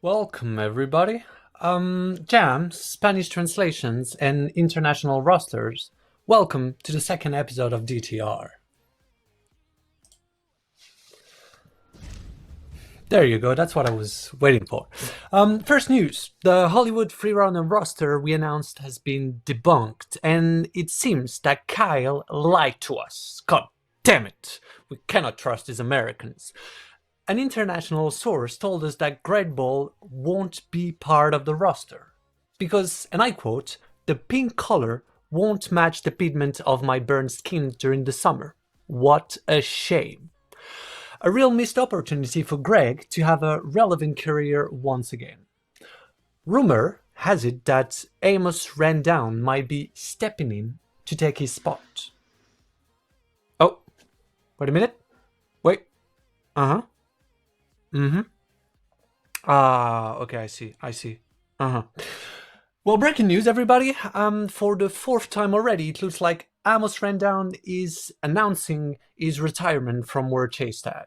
Welcome, everybody. Jams, Spanish translations, and international rosters. Welcome to the second episode of DTR. There you go, that's what I was waiting for. First news, the Hollywood freerunner roster we announced has been debunked, and it seems that Kyle lied to us. God damn it, we cannot trust these Americans. An international source told us that Great Ball won't be part of the roster. Because, and I quote, the pink color won't match the pigment of my burned skin during the summer. What a shame. A real missed opportunity for Greg to have a relevant career once again. Rumor has it that Amos Randown might be stepping in to take his spot. Oh, wait a minute. Wait. Uh-huh. Mm-hmm. Okay, I see. Uh-huh. Well, breaking news, everybody. For the fourth time already, it looks like Amos Randown is announcing his retirement from World Chase Tag.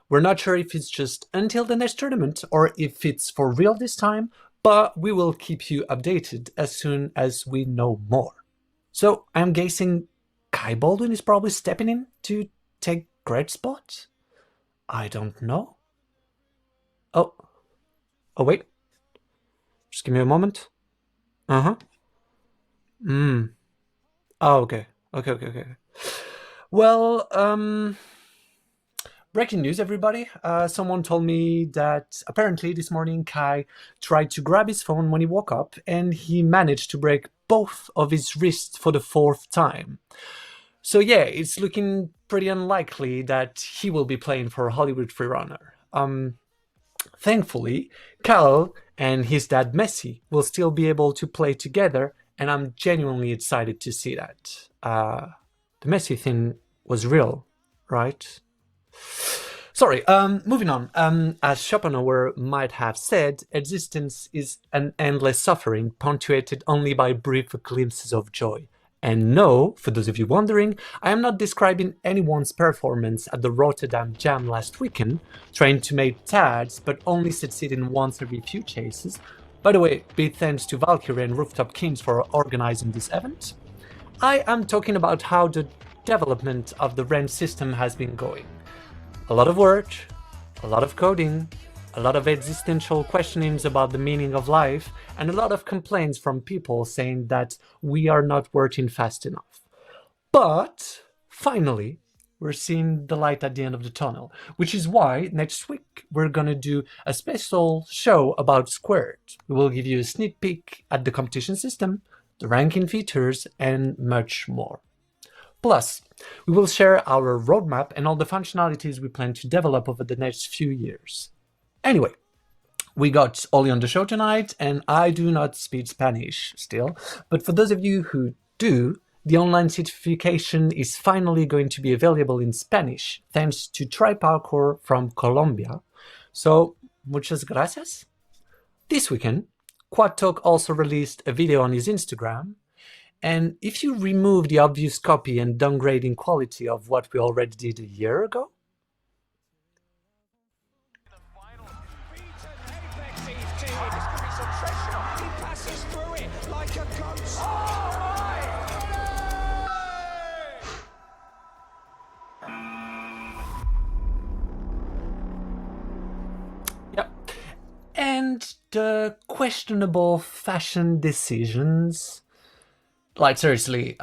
We're not sure if it's just until the next tournament or if it's for real this time, but we will keep you updated as soon as we know more. So, I'm guessing Kai Baldwin is probably stepping in to take Greg's spot? I don't know. Oh, wait. Just give me a moment. Uh-huh. Oh, okay. Okay. Well, breaking news, everybody. Someone told me that apparently this morning Kai tried to grab his phone when he woke up and he managed to break both of his wrists for the fourth time. So yeah, it's looking pretty unlikely that he will be playing for Hollywood Freerunner. Thankfully, Cal and his dad Messi will still be able to play together, and I'm genuinely excited to see that. The Messi thing was real, right? Sorry, moving on. As Schopenhauer might have said, existence is an endless suffering punctuated only by brief glimpses of joy. And no, for those of you wondering, I am not describing anyone's performance at the Rotterdam Jam last weekend, trying to make tags but only succeeding once every few chases. By the way, big thanks to Valkyrie and Rooftop Kings for organizing this event. I am talking about how the development of the REN system has been going. A lot of work, a lot of coding, a lot of existential questionings about the meaning of life, and a lot of complaints from people saying that we are not working fast enough. But finally, we're seeing the light at the end of the tunnel, which is why next week we're gonna do a special show about Squared. We will give you a sneak peek at the competition system, the ranking features, and much more. Plus, we will share our roadmap and all the functionalities we plan to develop over the next few years. Anyway, we got Oli on the show tonight, and I do not speak Spanish still, but for those of you who do, the online certification is finally going to be available in Spanish, thanks to Try Parkour from Colombia. So, muchas gracias. This weekend, Quad Talk also released a video on his Instagram, and if you remove the obvious copy and downgrading quality of what we already did a year ago, and the questionable fashion decisions. Like, seriously,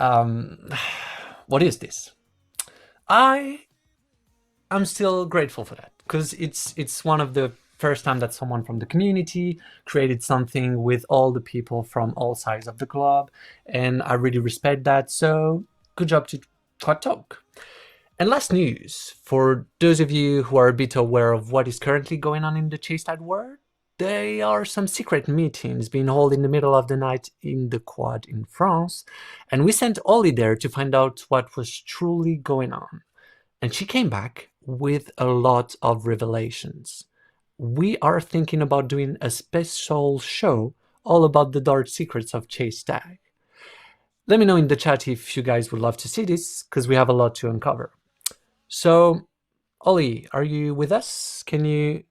what is this? I'm still grateful for that, because it's one of the first time that someone from the community created something with all the people from all sides of the club, and I really respect that, so good job to Quad Talk. And last news, for those of you who are a bit aware of what is currently going on in the Chase Tag world, there are some secret meetings being held in the middle of the night in the Quad in France, and we sent Ollie there to find out what was truly going on. And she came back with a lot of revelations. We are thinking about doing a special show all about the dark secrets of Chase Tag. Let me know in the chat if you guys would love to see this, because we have a lot to uncover. So, Ollie, are you with us? Can you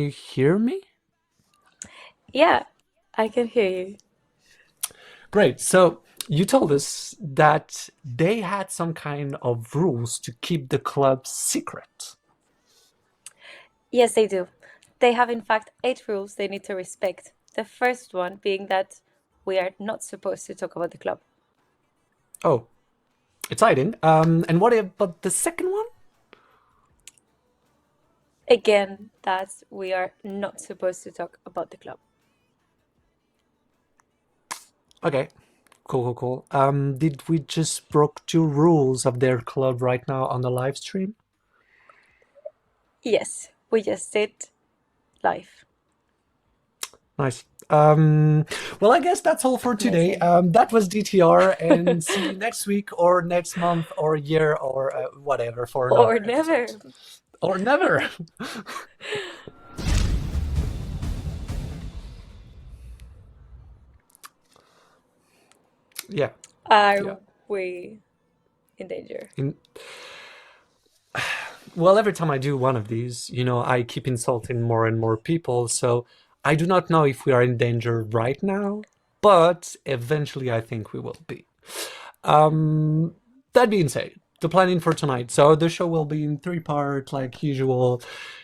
hear me? Yeah, I can hear you. Great. So you told us that they had some kind of rules to keep the club secret. Yes, they do. They have, in fact, 8 rules they need to respect. The first one being that we are not supposed to talk about the club. Oh, exciting. And what about the second one? Again, that we are not supposed to talk about the club. Okay. Cool, cool, cool. Did we just broke 2 rules of their club right now on the live stream? Yes, we just did live. Nice. Well, I guess that's all for today. Amazing. That was DTR, and see you next week or next month or year or whatever for Or another never. episode. Or never. Yeah, yeah. Are we in danger? In, well, every time I do one of these, I keep insulting more and more people, so I do not know if we are in danger right now, but eventually I think we will be. Um, that being said, the planning for tonight. So the show will be in 3 parts, like usual.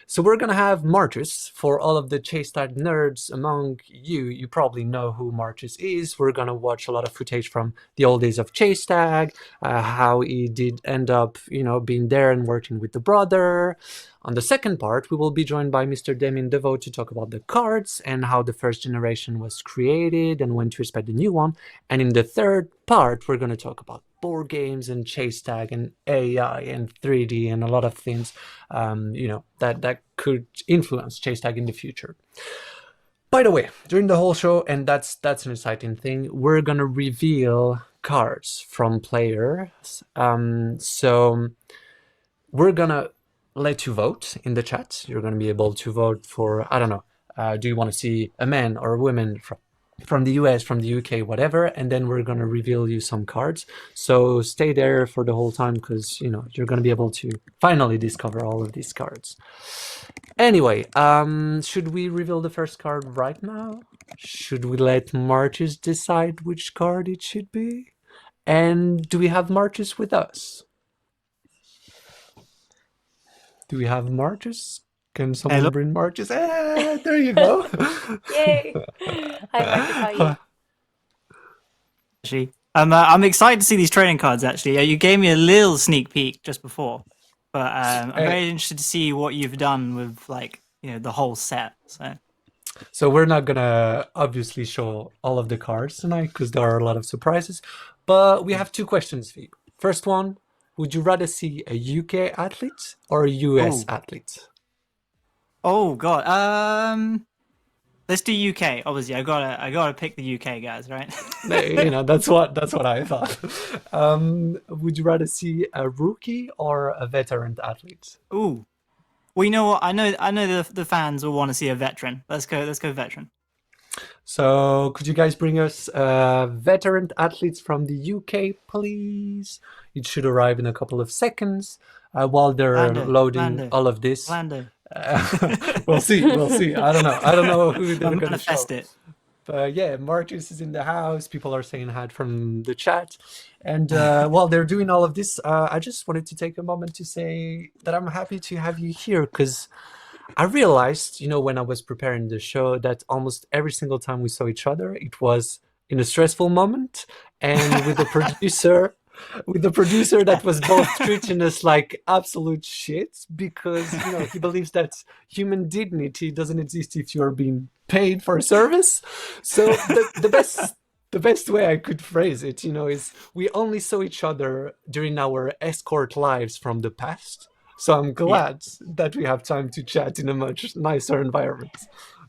So we're gonna have Marcus for all of the Chase Tag nerds among you. You probably know who Marcus is. We're gonna watch a lot of footage from the old days of Chase Tag, how he did end up, being there and working with the brother. On the second part, we will be joined by Mr. Damien DeVoe to talk about the cards and how the first generation was created and when to expect the new one. And in the third part, we're going to talk about board games and chase tag and AI and 3D and a lot of things, that could influence chase tag in the future. By the way, during the whole show, and that's an exciting thing, we're gonna reveal cards from players. So we're gonna let you vote in the chat. You're gonna be able to vote for, I don't know, do you want to see a man or a woman from the US, from the UK, whatever, and then we're gonna reveal you some cards. So stay there for the whole time because you're gonna be able to finally discover all of these cards. Anyway, should we reveal the first card right now? Should we let Marches decide which card it should be? And do we have Marches with us? Do we have Marches? Can Hello. someone bring Marches? There you go. Yay! Hi, Marcus, how are you? Actually, I'm excited to see these trading cards. Actually, you gave me a little sneak peek just before, but I'm Hey, very interested to see what you've done with the whole set. so we're not gonna obviously show all of the cards tonight because there are a lot of surprises, but we Yeah. have 2 questions for you. First one, would you rather see a UK athlete or a US Oh, athlete? oh God. Let's do UK. Obviously, I gotta pick the UK guys, right? That's what I thought. Would you rather see a rookie or a veteran athlete? Ooh. Well, you know what? I know the fans will want to see a veteran. Let's go. Let's go veteran. So, could you guys bring us veteran athletes from the UK, please? It should arrive in a couple of seconds. While they're Lando, loading Lando, all of this, Lando. we'll see. We'll see. I don't know. I don't know who they're I'll gonna show. manifest it. But yeah, Marcus is in the house. People are saying hi from the chat. And while they're doing all of this, I just wanted to take a moment to say that I'm happy to have you here because I realized, when I was preparing the show, that almost every single time we saw each other, it was in a stressful moment, and with the producer that was both treating us like absolute shit because he believes that human dignity doesn't exist if you're being paid for a service. So the best way I could phrase it, is we only saw each other during our escort lives from the past. So I'm Yeah. glad that we have time to chat in a much nicer environment.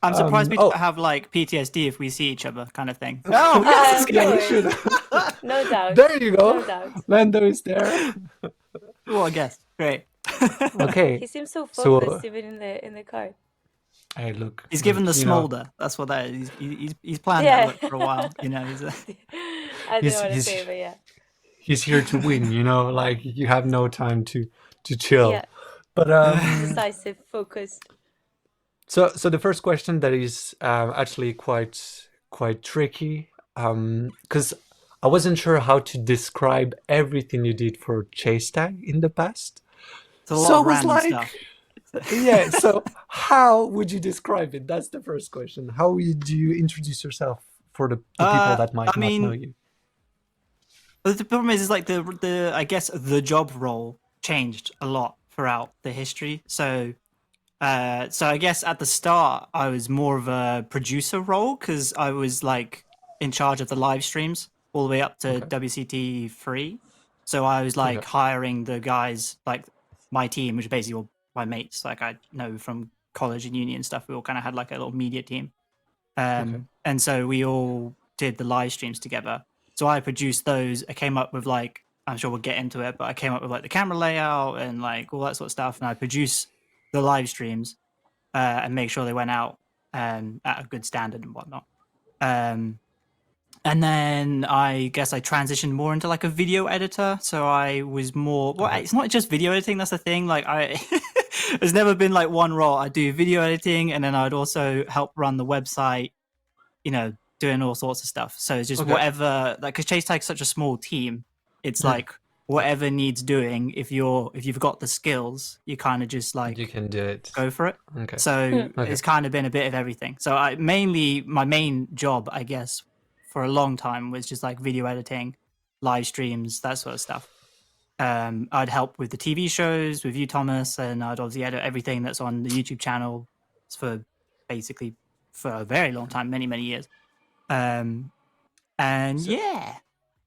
I'm surprised we don't Oh, have like PTSD if we see each other, kind of thing. oh yes, Of yeah, we should. course. No doubt. There you No go. doubt. Lando is there. Well, I guess. Great. Okay, He seems so so focused even in the car. hey, look, He's given look, the smolder. That's what that is. He's planned that Yeah. look for a while. He's a... I don't know he's what to he's say, but yeah. he's here to win. Like you have no time to chill. Yeah. But Decisive, focused. So the first question that is actually quite tricky, because I wasn't sure how to describe everything you did for Chase Tag in the past. It's a lot So I of was random like, stuff. yeah. So how would you describe it? That's the first question. How would you introduce yourself for the people that might I not know mean, you? the problem is like the I guess the job role changed a lot throughout the history. So I guess at the start I was more of a producer role because I was like in charge of the live streams all the way up to Okay. WCT3. So I was like Okay. hiring the guys, like my team, which is basically all my mates, like I know from college and uni and stuff. We all kind of had like a little media team. Okay. And so we all did the live streams together. So I produced those. I came up with like, I'm sure we'll get into it, but I came up with like the camera layout and like all that sort of stuff. And I produced the live streams and make sure they went out at a good standard and whatnot. Um, and then I guess I transitioned more into like a video editor. So I was more, well, Okay. it's not just video editing. That's the thing. Like there's never been like one role. I do video editing and then I'd also help run the website, doing all sorts of stuff. So it's just Okay. whatever, like, cause Chase Tag's such a small team. It's Mm. like whatever needs doing. If you've got the skills, you kind of just You like can do it. go for it. Okay. So Okay. it's kind of been a bit of everything. So my main job, I guess, for a long time was just like video editing, live streams, that sort of stuff. I'd help with the TV shows with you, Thomas, and I'd obviously edit everything that's on the YouTube channel for basically for a very long time, many, many years. And So yeah.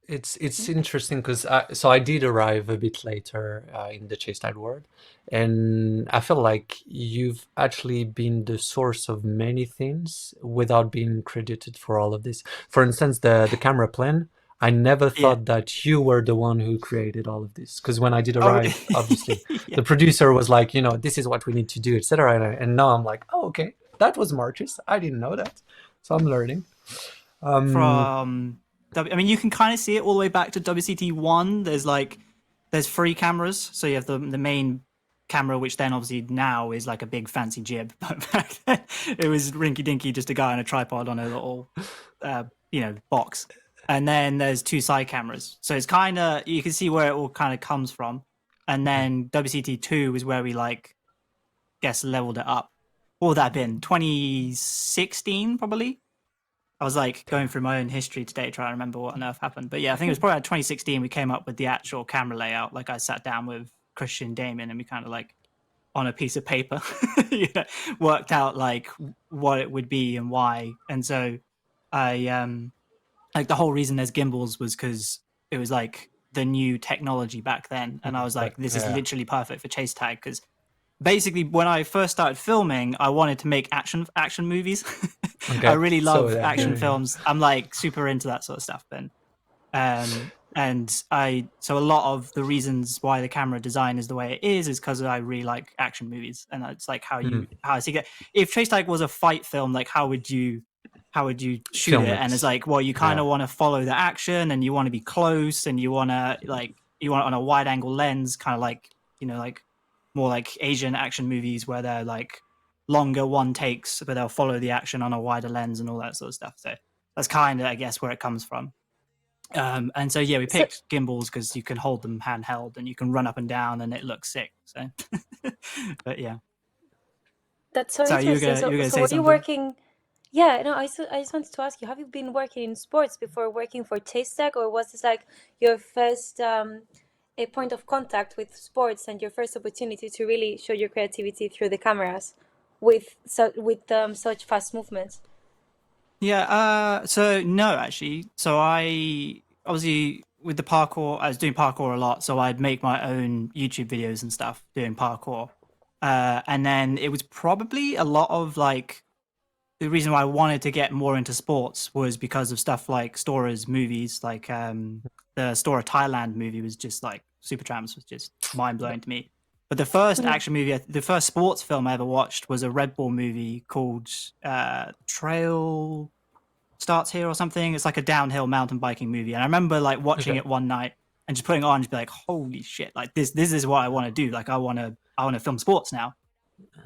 it's interesting because I did arrive a bit later in the Chase Tag world, and I feel like you've actually been the source of many things without being credited for all of this. For instance, the camera plan. I never Yeah. thought that you were the one who created all of this because when I did Oh, arrive, obviously yeah. the producer was like, this is what we need to do, etc. And now I'm like, oh, okay, that was Marcus. I didn't know that, so I'm learning. From I mean, you can kind of see it all the way back to WCT1. There's three cameras, so you have the main camera, which then obviously now is like a big fancy jib, but back then it was rinky dinky, just a guy on a tripod on a little box. And then there's two side cameras, so it's kind of, you can see where it all kind of comes from. And then WCT2 is where we guess leveled it up. What would that have been? 2016 probably. I was like going through my own history today, trying to remember what on earth happened. But yeah, I think it was probably like 2016 we came up with the actual camera layout. Like I sat down with Christian Damien and we kind of like on a piece of paper worked out like what it would be and why. And so I like the whole reason there's gimbals was because it was like the new technology back then. And I was like, this is Yeah. literally perfect for Chase Tag because basically when I first started filming, I wanted to make action movies. Okay. I really love So, action yeah. films. I'm like super into that sort of stuff. And so a lot of the reasons why the camera design is the way it is because I really like action movies, and it's like how I see it. If Chase Tag was a fight film, like how would you shoot Film it? it. And it's like, well, you kind of Yeah. want to follow the action, and you want to be close, and you want it on a wide angle lens, kind of like like more like Asian action movies where they're like longer one takes, but they'll follow the action on a wider lens and all that sort of stuff. So that's kind of, I guess, where it comes from. And so yeah, we So, picked gimbals because you can hold them handheld and you can run up and down and it looks sick. So, but yeah. that's so So interesting. you were gonna So say were you something? working? Yeah, no, I just wanted to ask you, have you been working in sports before working for Taste Tech, or was this like your first a point of contact with sports and your first opportunity to really show your creativity through the cameras with such fast movements? Yeah. So no, actually. So I obviously with the parkour, I was doing parkour a lot. So I'd make my own YouTube videos and stuff doing parkour. And then it was probably a lot of like the reason why I wanted to get more into sports was because of stuff like Stora's movies, like the Stora Thailand movie was just like Super Tramps was just mind blowing to me. But the first action movie, the first sports film I ever watched was a Red Bull movie called Trail Starts Here or something. It's like a downhill mountain biking movie, and I remember like watching Okay. it one night and just putting it on and just be like, "Holy shit! Like this is what I want to do. Like I want to film sports now."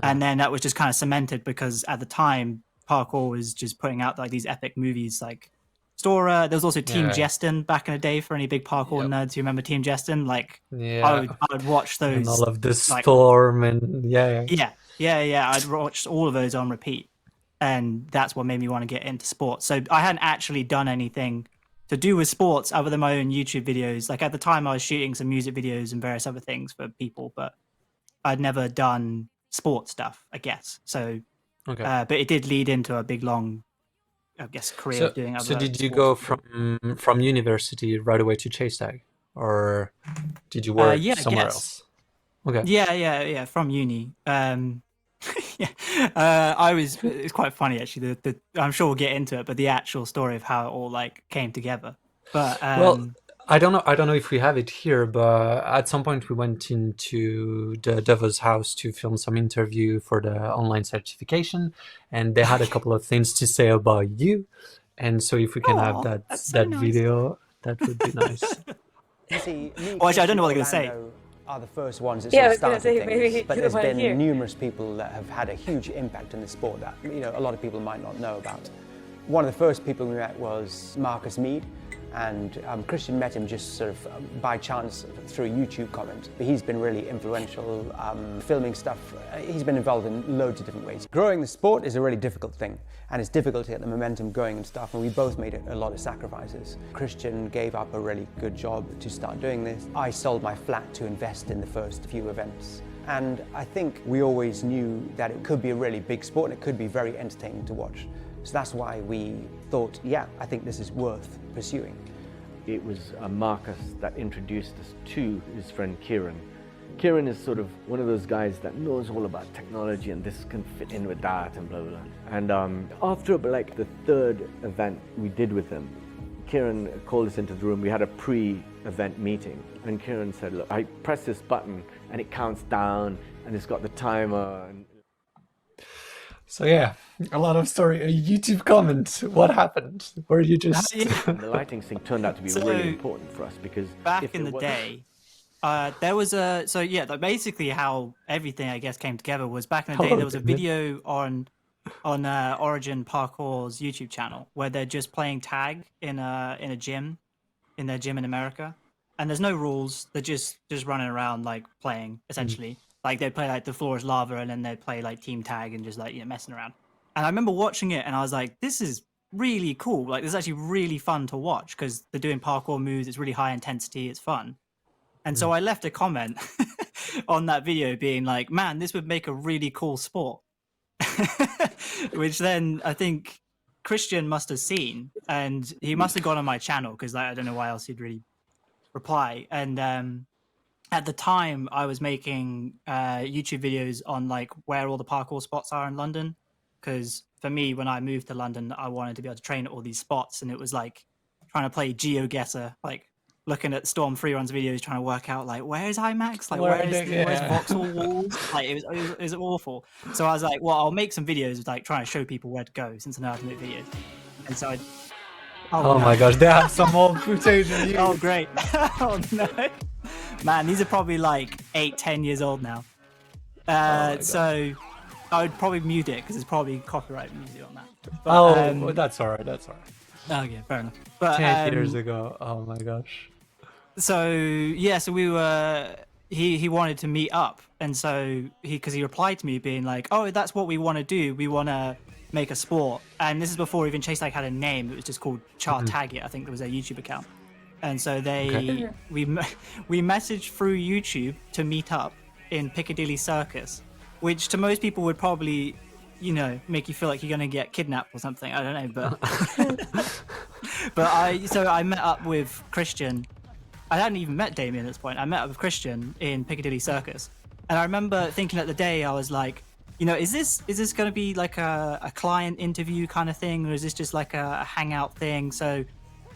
And then that was just kind of cemented because at the time, parkour was just putting out like these epic movies like Stora. There was also Team Yeah. Jestin back in the day for any big parkour Yep. nerds who remember Team Jestin. Like Yeah. I would watch those. And all of the like, storm and yeah. I'd watched all of those on repeat. And that's what made me want to get into sports. So I hadn't actually done anything to do with sports other than my own YouTube videos. Like at the time I was shooting some music videos and various other things for people, but I'd never done sports stuff, I guess. So, Okay. but it did lead into a big, long, I guess, career of doing other. So did you sports go videos. from university right away to Chase Tag, or did you work Yeah, I somewhere guess. else? Okay. Yeah, from uni. Yeah, it's quite funny actually. I'm sure we'll get into it, but the actual story of how it all like came together. But Well, I don't know if we have it here, but at some point we went into the Devo's house to film some interview for the online certification, and they had a couple of things to say about you. And so if we can have that's so nice. video, that would be nice. You see, me, Well, actually, I don't know what Chris, they're and gonna Orlando are the first ones that Yeah, sort of I was started gonna say, maybe things, but you there's wanna been hear. numerous people that have had a huge impact in the sport that a lot of people might not know about. One of the first people we met was Marcus Mead, and Christian met him just sort of by chance through a YouTube comment. But he's been really influential, filming stuff. He's been involved in loads of different ways. Growing the sport is a really difficult thing, and it's difficult to get the momentum going and stuff, and we both made a lot of sacrifices. Christian gave up a really good job to start doing this. I sold my flat to invest in the first few events. And I think we always knew that it could be a really big sport and it could be very entertaining to watch. So that's why we thought, yeah, I think this is worth pursuing. It was Marcus that introduced us to his friend Kieran. Kieran is sort of one of those guys that knows all about technology and this can fit in with that and blah, blah, blah. And after like the third event we did with him, Kieran called us into the room. We had a pre-event meeting and Kieran said, look, I press this button and it counts down and it's got the timer. So yeah, a lot of story. A YouTube comment. What happened? Were you just? And the lighting thing turned out to be really important for us because back in the day, there was basically how everything I guess came together was back in the day. There was a video on Origin Parkour's YouTube channel where they're just playing tag in a gym, in their gym in America, and there's no rules. They're just running around like playing essentially. Like they'd play like the floor is lava, and then they'd play like team tag and just like messing around. And I remember watching it, and I was like, this is really cool. Like this is actually really fun to watch because they're doing parkour moves. It's really high intensity. It's fun. And so I left a comment on that video being like, man, this would make a really cool sport. Which then I think Christian must have seen, and he must have gone on my channel because I don't know why else he'd really reply. And at the time, I was making YouTube videos on like where all the parkour spots are in London, because for me, when I moved to London, I wanted to be able to train at all these spots, and it was like trying to play GeoGuessr, like looking at Storm Freerun's videos, trying to work out like where's IMAX, like where's voxel walls, like it was awful. So I was like, well, I'll make some videos like trying to show people where to go since I know how to make videos, and so Oh my gosh, they have some old footage of you. Oh great! Oh no. Man, these are probably like 8-10 years old now. So I would probably mute it because there's probably copyright music on that. But, that's all right. That's all right. Oh yeah, fair enough. But 10 years ago. Oh my gosh. So yeah, so we were. He wanted to meet up, and so because he replied to me being like, "Oh, that's what we want to do. We want to make a sport." And this is before even Chase Tag had a name. It was just called Chart Tag It. I think there was a YouTube account. And so we messaged through YouTube to meet up in Piccadilly Circus, which to most people would probably, make you feel like you're going to get kidnapped or something. I don't know, but I met up with Christian. I hadn't even met Damien at this point. I met up with Christian in Piccadilly Circus, and I remember thinking at the day, I was like, is this going to be like a client interview kind of thing, or is this just like a hangout thing? So.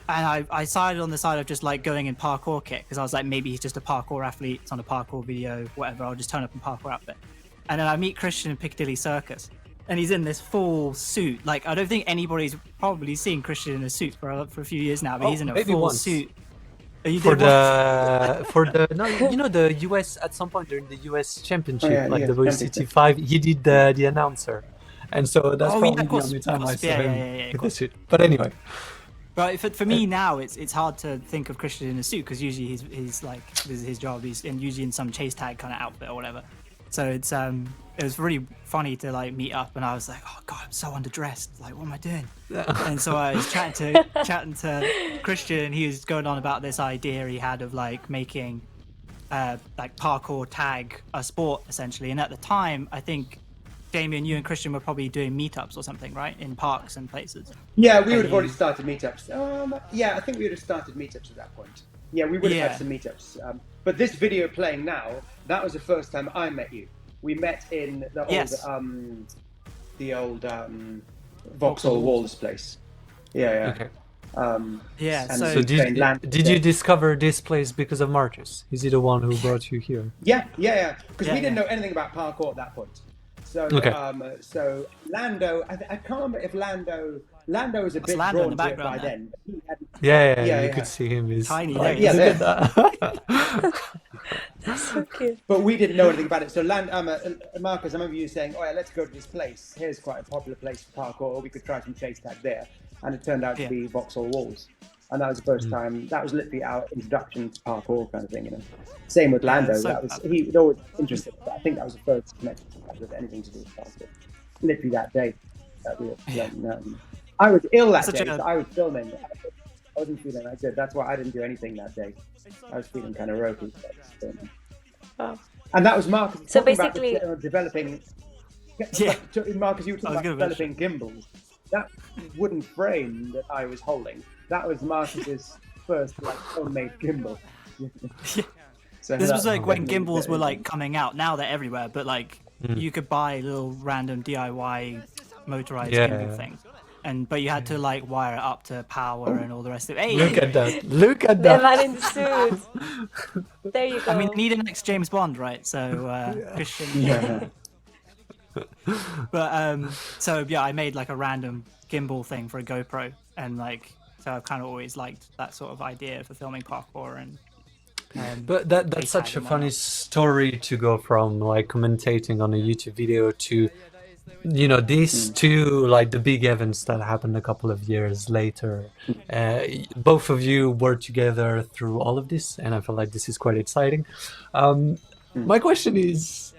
And I decided on the side of just like going in parkour kit because I was like, maybe he's just a parkour athlete. It's on a parkour video, whatever. I'll just turn up in parkour outfit. And then I meet Christian in Piccadilly Circus, and he's in this full suit. Like I don't think anybody's probably seen Christian in a suit for a few years now, but he's in a full suit. You for did what? the no, you know, the US at some point during the US Championship, yeah, like yeah, the WCT5, he did the announcer, and so that's Oh yeah, probably of the course, only of time I course. saw Yeah, him of with the course. suit. But anyway, But for me now, it's hard to think of Christian in a suit because usually he's like, this is his job. He's usually in some chase tag kind of outfit or whatever. So it was really funny to like meet up, and I was like, oh god, I'm so underdressed. Like, what am I doing? And so I was chatting to Christian. He was going on about this idea he had of like making like parkour tag a sport essentially. And at the time, I think Damien, you and Christian were probably doing meetups or something, right, in parks and places. Yeah, we Are would have already you- started meetups. Yeah, I think we would have started meetups at that point. Yeah, we would have Yeah. had some meetups. But this video playing now, that was the first time I met you. We met in the old, Yes. Vauxhall Walls place. Yeah, okay. Yeah, and so So we trained land. did you discover this place because of Marcus? Is he the one who brought you here? Yeah. Because Yeah, we didn't yeah. know anything about parkour at that point. So, Okay. so Lando, I can't remember if Lando was a bit Lando in drawn the to it by background there. then. But he hadn't, Yeah, Yeah, you yeah. could see him. He's Tiny, like, there he look is. at that. So cute. But we didn't know anything about it. So, Marcus, I remember you saying, "Oh yeah, let's go to this place. Here's quite a popular place for parkour. We could try some chase tag there." And it turned out to Yeah. be Vauxhall Walls, and that was the first time. That was literally our introduction to parkour, kind of thing, you know. Same with Lando. so- That was he was always interested. But I think that was the first connection with anything to do with parkour. Literally that day that we were playing. I was ill that Such day. a- So I was filming. I wasn't feeling that good. That's why I didn't do anything that day. I was feeling kind of ropey. Wow. And that was Marcus So talking about basically- developing. Yeah. Marcus, you were talking I was about gonna developing gimbals. That wooden frame that I was holding, that was Marcus's first like homemade gimbal. So This that was like when definitely gimbals were very- like coming out. Now they're everywhere, but like you could buy little random DIY motorized Yeah. gimbal things, but you had to like wire it up to power and all the rest of it. Hey, Look at that! Look at The that! man in the suit. There you go. I mean, I need an next James Bond, right? So Christian. Yeah. But so yeah, I made like a random gimbal thing for a GoPro, and like so I've kind of always liked that sort of idea for filming parkour and. But that's such a funny story to go from like commentating on a YouTube video to, you know, these two like the big events that happened a couple of years later. Both of you were together through all of this, and I feel like this is quite exciting. My question is,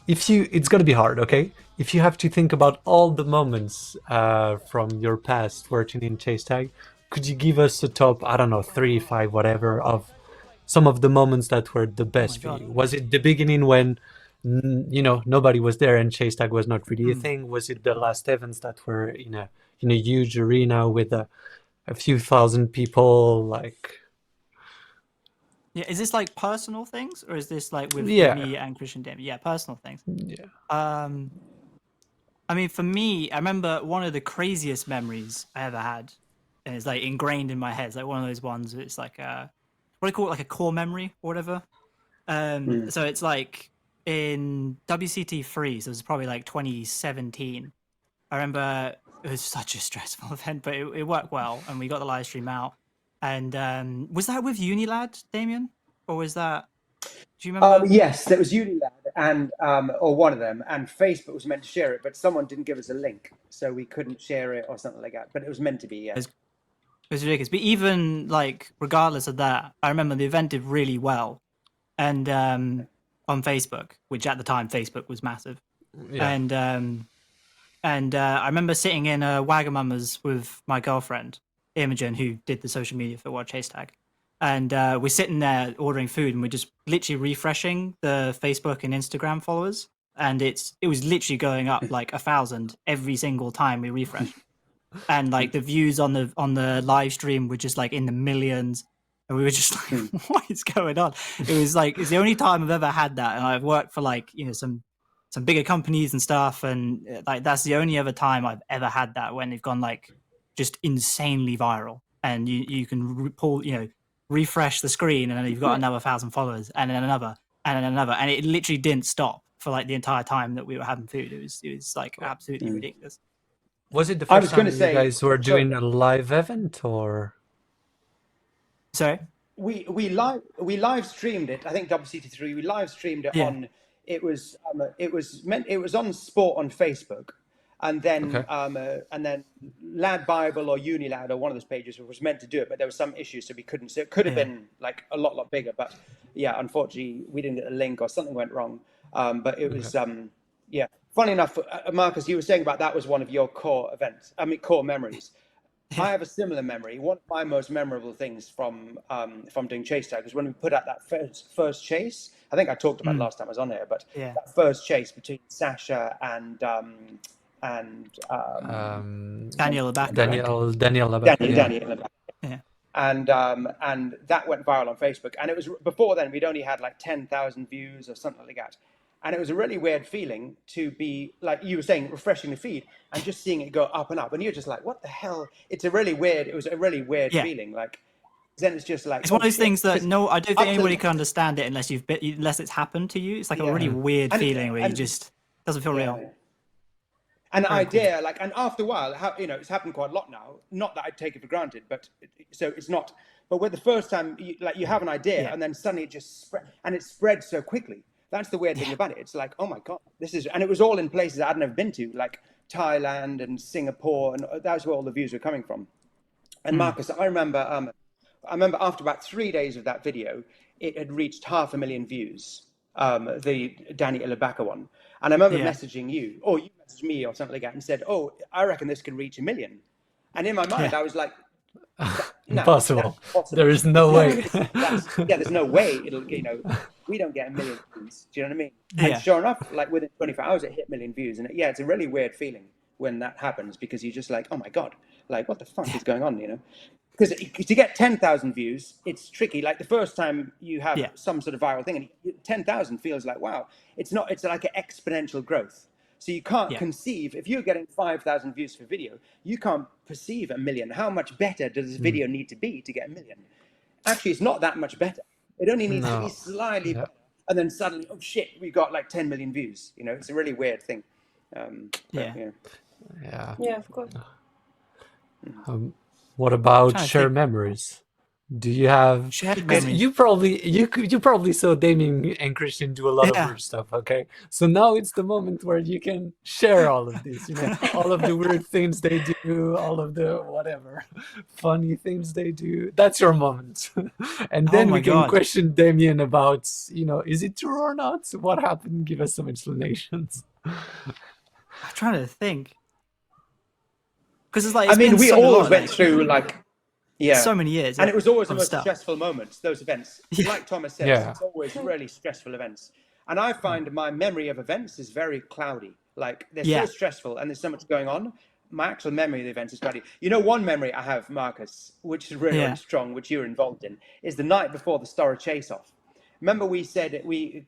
it's gonna be hard, okay? If you have to think about all the moments from your past working in chase tag, could you give us a top, I don't know, 3, 5, whatever, of some of the moments that were the best for God. you? Was it the beginning when, you know, nobody was there and chase tag was not really a thing? Was it the last events that were in a huge arena with a few thousand people? Like, Yeah, is this like personal things, or is this like with Yeah. me and Christian Damien? Yeah, personal things. yeah, I mean, for me, I remember one of the craziest memories I ever had, and it's like ingrained in my head. It's like one of those ones. It's like what do you call it, like a core memory or whatever. So it's like in WCT3, so it was probably like 2017. I remember it was such a stressful event, but it worked well, and we got the live stream out. And was that with Unilad, Damien, or was that? Do you remember? Yes, there was Unilad and or one of them, and Facebook was meant to share it, but someone didn't give us a link, so we couldn't share it or something like that. But it was meant to be. Yeah. It was ridiculous. But even like, regardless of that, I remember the event did really well, and on Facebook, which at the time Facebook was massive, yeah. and I remember sitting in Wagamama's with my girlfriend Imogen, who did the social media for World Chase Tag, and we're sitting there ordering food, and we're just literally refreshing the Facebook and Instagram followers, and it was literally going up like 1,000 every single time we refreshed. And like the views on the live stream were just like in the millions, and we were just like, what is going on? It was like, it's the only time I've ever had that, and I've worked for like, you know, some bigger companies and stuff, and like that's the only other time I've ever had that, when they've gone like just insanely viral, and you can refresh the screen, and then you've got another 1,000 followers, and then another, and then another, and it literally didn't stop for like the entire time that we were having food. It was like absolutely ridiculous. Was it the I first was time gonna you say- guys were sorry. doing a live event, or? Sorry. We live streamed it. I think WCT3. We live streamed it Yeah. on. It was on Sport on Facebook, and then Lad Bible or Unilad or one of those pages was meant to do it, but there was some issues, so we couldn't. So it could have been like a lot bigger, but yeah, unfortunately we didn't get the link or something went wrong. But it was yeah. Funny enough, Marcus, you were saying about that was one of your core events. I mean, core memories. I have a similar memory. One of my most memorable things from doing Chase Tag was when we put out that first chase. I think I talked about it last time I was on here, but that first chase between Sasha and Daniel Abaka. Daniel Abaka. Daniel Abaka. Yeah. And that went viral on Facebook. And it was before then we'd only had like 10,000 views or something like that. And it was a really weird feeling to be, like you were saying, refreshing the feed and just seeing it go up and up. And you're just like, what the hell? It was a really weird feeling. Like, then it's just like... It's one of those things that, I don't think anybody can understand it unless unless it's happened to you. It's like a really weird feeling where you just, doesn't feel real. An idea, like, and after a while, it's happened quite a lot now. Not that I take it for granted, but so it's not. But with the first time, you have an idea and then suddenly it just spreads so quickly. That's the weird thing about it. It's like, oh my God, and it was all in places I'd never been to, like Thailand and Singapore, and that's where all the views were coming from. And Marcus, I remember after about 3 days of that video, it had reached 500,000 views, the Danny Ilabaka one. And I remember messaging you, or you messaged me or something like that, and said, oh, I reckon this could reach 1 million. And in my mind, I was like, no, impossible. There is no way. There's no way it'll, we don't get 1 million views. Do you know what I mean? And sure enough, like within 24 hours, it hit 1 million views. And it's a really weird feeling when that happens, because you're just like, oh my God, like what the fuck is going on, Because to get 10,000 views, it's tricky. Like the first time you have some sort of viral thing, and 10,000 feels like, wow, it's like an exponential growth. So you can't conceive, if you're getting 5,000 views for video, you can't perceive 1 million. How much better does this video need to be to get 1 million? Actually, it's not that much better. It only needs to be slightly better. And then suddenly, oh shit, we got like 10 million views. It's a really weird thing. Yeah, of course. What about shared memories? Do you have? Because you probably saw Damien and Christian do a lot of weird stuff. Okay, so now it's the moment where you can share all of this. All of the weird things they do, all of the whatever funny things they do. That's your moment, and then we can question Damien about, is it true or not? What happened? Give us some explanations. I'm trying to think. Because it's like, we always went through so many years, and it was always the most stressful moments, those events. Like Thomas says, it's always really stressful events. And I find my memory of events is very cloudy. Like they're so stressful and there's so much going on. My actual memory of the events is cloudy. One memory I have, Marcus, which is really strong, which you're involved in, is the night before the Stora Chase Off. Remember we said we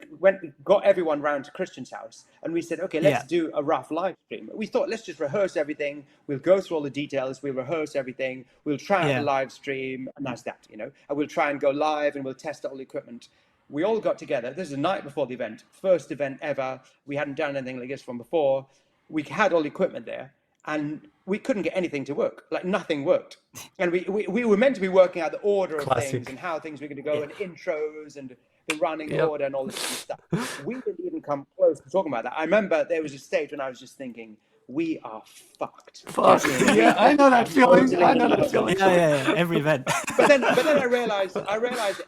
got everyone round to Christian's house and we said, okay, let's do a rough live stream. We thought, let's just rehearse everything. We'll go through all the details. We'll rehearse everything. We'll try out the live stream, and that's that, And we'll try and go live and we'll test all the equipment. We all got together. This is the night before the event. First event ever. We hadn't done anything like this from before. We had all the equipment there and we couldn't get anything to work. Like nothing worked. And we were meant to be working out the order of things and how things were going to go and intros and the running order and all this kind of stuff. We didn't even come close to talking about that. I remember there was a stage when I was just thinking, we are fucked. Yeah, I know that feeling. Yeah, every event. But then I realized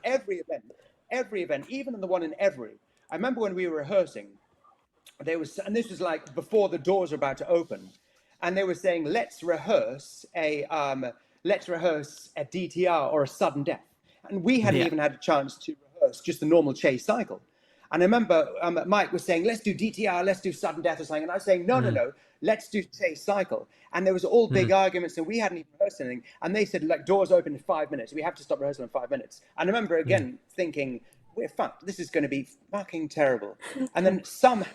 every event, even the one in Every. I remember when we were rehearsing, and this was like before the doors were about to open, and they were saying, let's rehearse a DTR or a sudden death. And we hadn't even had a chance to rehearse just the normal chase cycle. And I remember Mike was saying, let's do DTR, let's do sudden death or something. And I was saying, no, let's do chase cycle. And there was all big arguments, and we hadn't even rehearsed anything. And they said, like, doors open in 5 minutes. We have to stop rehearsal in 5 minutes. And I remember again thinking, we're fucked. This is going to be fucking terrible. And then somehow,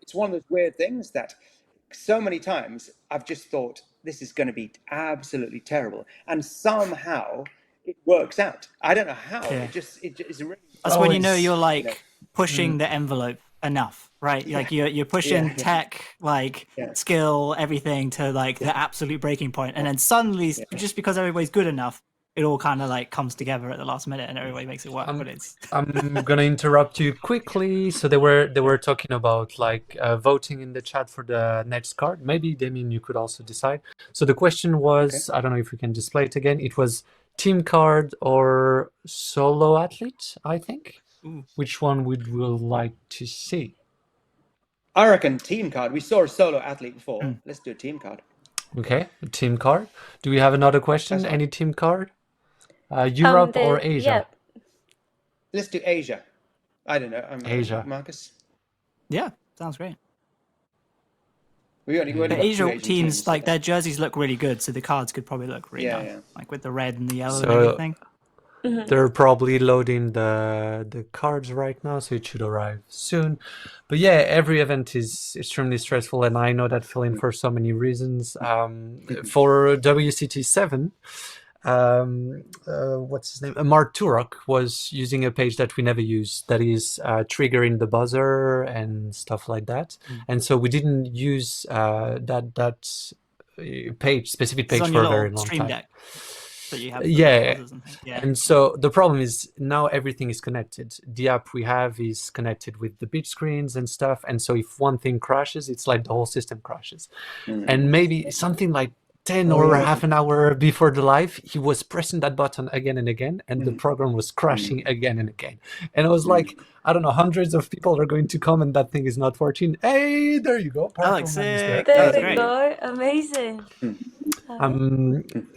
it's one of those weird things that so many times I've just thought, this is going to be absolutely terrible. And somehow it works out. I don't know how. It is really. That's when you're like pushing the envelope enough, right? Like you're pushing tech, skill, everything to like the absolute breaking point, and then suddenly, just because everybody's good enough, it all kind of like comes together at the last minute and everybody makes it work. But it's I'm gonna interrupt you quickly. So they were talking about like voting in the chat for the next card. Maybe Damien, you could also decide. So the question was, I don't know if we can display it again. It was team card or solo athlete, I think. Ooh. Which one would we like to see? I reckon team card. We saw a solo athlete before. Let's do a team card. Okay, a team card. Do we have another question? Any team card? Europe or Asia? Yeah. Let's do Asia. I don't know. Asia. Marcus. yeah, sounds great. We only got The two Asia Asian teams, like so their jerseys look really good, so the cards could probably look really Yeah, nice, yeah. like with the red and the yellow and So- everything. They're probably loading the cards right now, so it should arrive soon. But yeah, every event is extremely stressful, and I know that feeling for so many reasons. For WCT7, what's his name? Mark Turok was using a page that we never use, that is triggering the buzzer and stuff like that. And so we didn't use that specific It's page on for your a very little long stream time. deck that you have. the Yeah. buzzers and things. Yeah. And so the problem is now everything is connected. The app we have is connected with the beach screens and stuff. And so if one thing crashes, it's like the whole system crashes. And maybe something like 10 or half an hour before the live, he was pressing that button again and again, and the program was crashing again and again. And I was like, I don't know, hundreds of people are going to comment that thing is not working. Hey, there you go. Alex, Parkour Man is there. That There was we great. go. Amazing.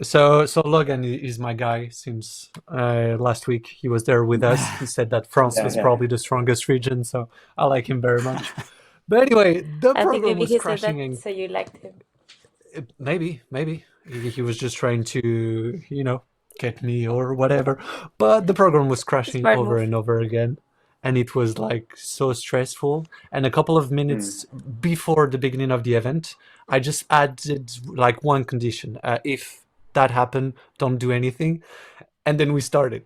So Logan is my guy since last week. He was there with us. He said that France was probably the strongest region, so I like him very much. But anyway, the I think program maybe was he said crashing, that and so you liked him. maybe he was just trying to get me or whatever. But the program was crashing Smart over move. and over again, and it was like so stressful. And a couple of minutes before the beginning of the event, I just added like one condition: if that happened, don't do anything. And then we started.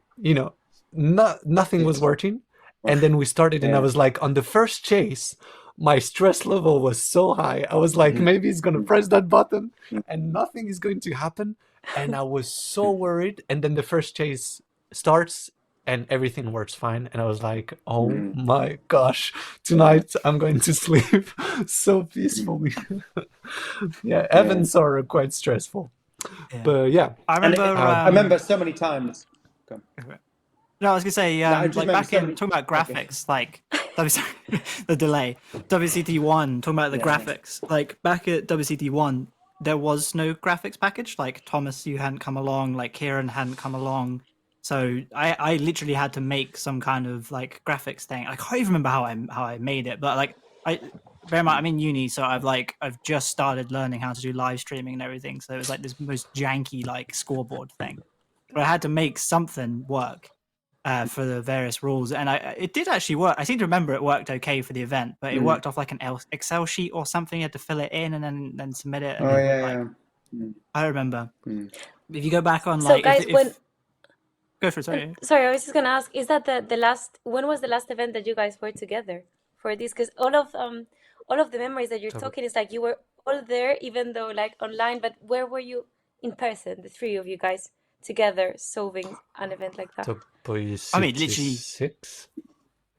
Nothing was working, and then we started, and I was like, on the first chase, my stress level was so high. I was like, maybe he's gonna press that button, and nothing is going to happen. And I was so worried. And then the first chase starts, and everything works fine. And I was like, oh my gosh, tonight I'm going to sleep so peacefully. Yeah, events are quite stressful. Yeah. But yeah, I remember. I remember so many times. Go on. No, I was gonna say, I just like remember back so in many- talking about Okay. graphics, like the delay, WCT1, talking about the graphics. Like back at WCT1, there was no graphics package. Like Thomas, you hadn't come along. Like Kieran hadn't come along. So I literally had to make some kind of like graphics thing. I can't even remember how I made it, but like very much, I'm in uni, so I've just started learning how to do live streaming and everything. So it was like this most janky like scoreboard thing, but I had to make something work for the various rules, and it did actually work. I seem to remember it worked okay for the event, but it worked off like an Excel sheet or something. You had to fill it in and then submit it. And Oh, it would, yeah, like, yeah. I remember. If you go back on So like, guys, go for it. Sorry. Sorry, I was just gonna ask, is that the last? When was the last event that you guys were together for this? Because all of the memories that you're talking is like you were all there, even though like online. But where were you in person? The three of you guys together solving an event like that. I mean, literally- WCT6.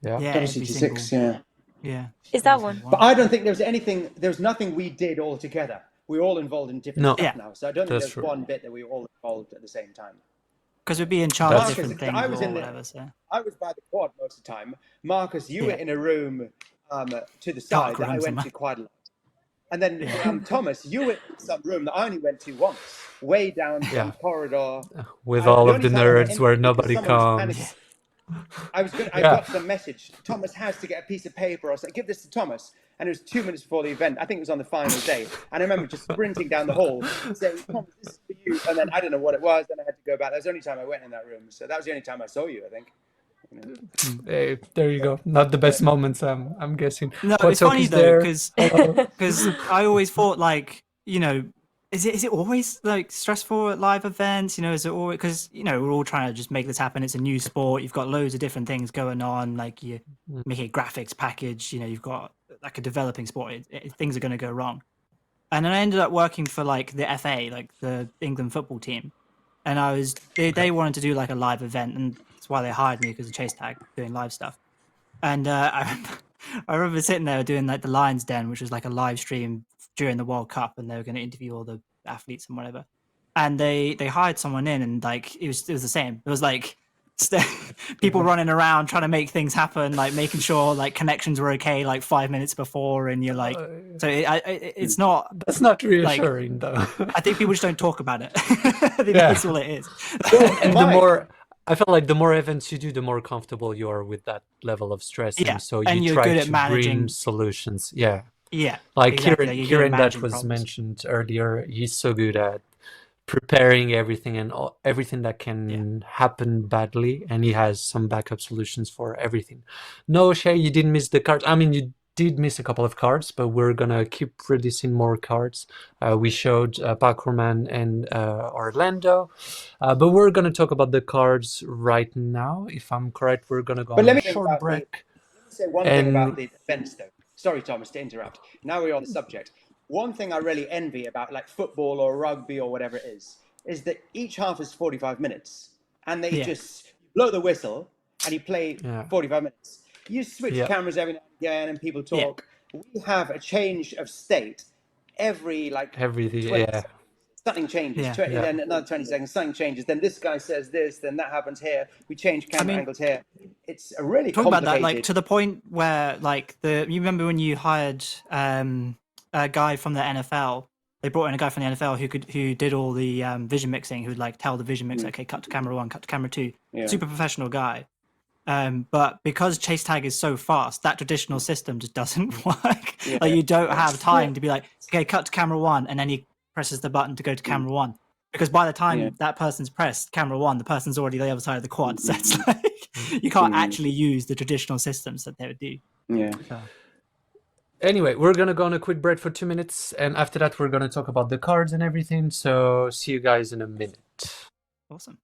Yeah. Yeah, every WCT6, single- yeah. yeah. Is that one? But I don't think there was nothing we did all together. We were all involved in different No. stuff Yeah. now. So I don't think That's there's true. one bit that we were all involved at the same time. Because we'd be in charge of That's different true. things I was or in the- whatever. So I was by the quad most of the time. Marcus, you were Yeah. in a room to the Dark side that I room went somewhere. to quite a lot. And then Thomas, you were in some room that I only went to once, way down some Yeah. corridor. With I- all the of the only time I went nerds in where because nobody someone was comes. panicking. I Yeah. got some message. Thomas has to get a piece of paper. I was like, give this to Thomas. And it was 2 minutes before the event. I think it was on the final day. And I remember just sprinting down the hall saying, Thomas, this is for you. And then I don't know what it was. Then I had to go back. That was the only time I went in that room. So that was the only time I saw you, I think. Hey, there you go. Not the best moments, I'm guessing. no, Hot it's funny Toki's though there. because I always thought like is it always like stressful at live events? Is it always because we're all trying to just make this happen. It's a new sport. You've got loads of different things going on. Like you make a graphics package. You've got like a developing sport. Things are going to go wrong. And then I ended up working for like the FA, like the England football team. and they wanted to do like a live event, and that's why they hired me, because of Chase Tag doing live stuff. And I remember sitting there doing like the Lions Den, which was like a live stream during the World Cup, and they were going to interview all the athletes and whatever. And they hired someone in, and like it was the same. It was like people running around trying to make things happen, like making sure like connections were okay like 5 minutes before, and you're like, so it's not. That's not reassuring, though. I think people just don't talk about it. I think that's all it is. And the more, I feel like the more events you do, the more comfortable you are with that level of stress. Yeah, And so and you you're try good at to managing bring solutions. Yeah. Yeah. Like exactly. You're good at Kieran that managing was problems. mentioned earlier, he's so good at preparing everything and everything that can happen badly. And he has some backup solutions for everything. No, Shay, you didn't miss the cards. I mean, you did miss a couple of cards, but we're going to keep releasing more cards. We showed Parkourman and Orlando, but we're going to talk about the cards right now. If I'm correct, we're going to go But on let a me think short about break. Let me say one thing about the events, though. Sorry, Thomas, to interrupt. Now we're on the subject. One thing I really envy about like football or rugby or whatever it is that each half is 45 minutes, and they just blow the whistle and you play 45 minutes. You switch cameras every now and again, and people talk. We have a change of state every 20 seconds. Something changes, then another 20 seconds, something changes, then this guy says this, then that happens here, we change camera angles here. It's a really talking complicated... about that, like to the point where like you remember when you hired a guy from the NFL, they brought in a guy from the NFL who did all the vision mixing, who'd like tell the vision mix, okay, cut to camera 1, cut to camera 2, super professional guy. But because Chase Tag is so fast, that traditional system just doesn't work. Like you don't have time to be like, okay, cut to camera 1, and then he presses the button to go to camera 1. Because by the time that person's pressed camera 1, the person's already the other side of the quad. So it's like you can't actually use the traditional systems that they would do. So. Anyway, we're going to go on a quick break for 2 minutes, and after that we're going to talk about the cards and everything. So see you guys in a minute. Awesome.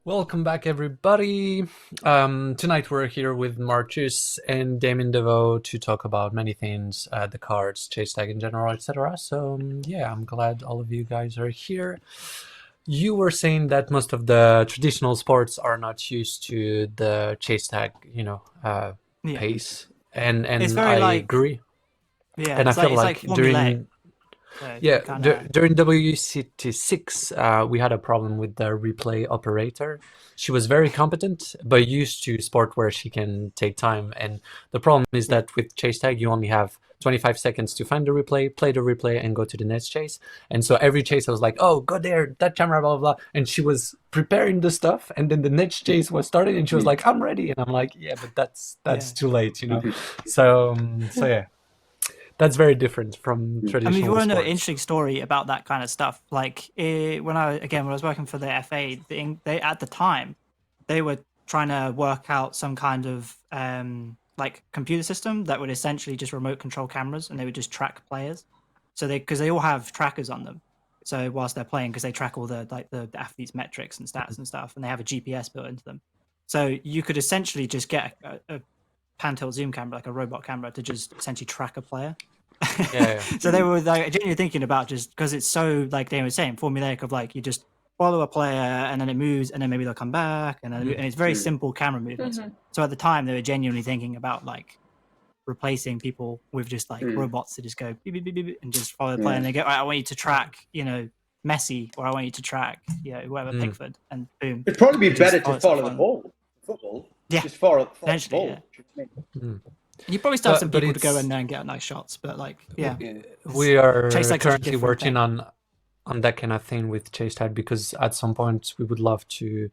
Welcome back, everybody. Tonight we're here with Marcus and Damien DeVoe to talk about many things, the cards, Chase Tag in general, etc. So yeah, I'm glad all of you guys are here. You were saying that most of the traditional sports are not used to the Chase Tag, pace, and it's very I agree. Yeah, and I feel like during during WCT6, we had a problem with the replay operator. She was very competent, but used to sport where she can take time. And the problem is that with Chase Tag, you only have 25 seconds to find the replay, play the replay, and go to the next chase. And so every chase I was like, oh, go there, that camera, blah, blah, blah. And she was preparing the stuff. And then the next chase was starting, and she was like, I'm ready. And I'm like, yeah, but that's too late, So yeah. That's very different from traditional. I mean, if you want to know an sports. interesting story about that kind of stuff, like when I was working for the FA, they at the time they were trying to work out some kind of like computer system that would essentially just remote control cameras, and they would just track players. So because they all have trackers on them, so whilst they're playing, because they track all the athletes' metrics and stats and stuff, and they have a GPS built into them. So you could essentially just get a pan tilt zoom camera, like a robot camera, to just essentially track a player. So they were like genuinely thinking about, just because it's so, like they were saying, formulaic, of like you just follow a player and then it moves and then maybe they'll come back and it's very simple camera movements. So at the time they were genuinely thinking about like replacing people with just like robots that just go beep, beep, beep, beep, and just follow the player, and they go, "All right, I want you to track, Messi, or I want you to track, whoever Pickford," and boom. It'd probably be Just better to follow follow the ball. Football. Yeah, Just follow the potentially, ball. yeah. You probably still have some But people to go it's- in there and get nice shots, but like, yeah, We are Chase Tag's a currently different working thing. on that kind of thing with Chase Tag, because at some point we would love to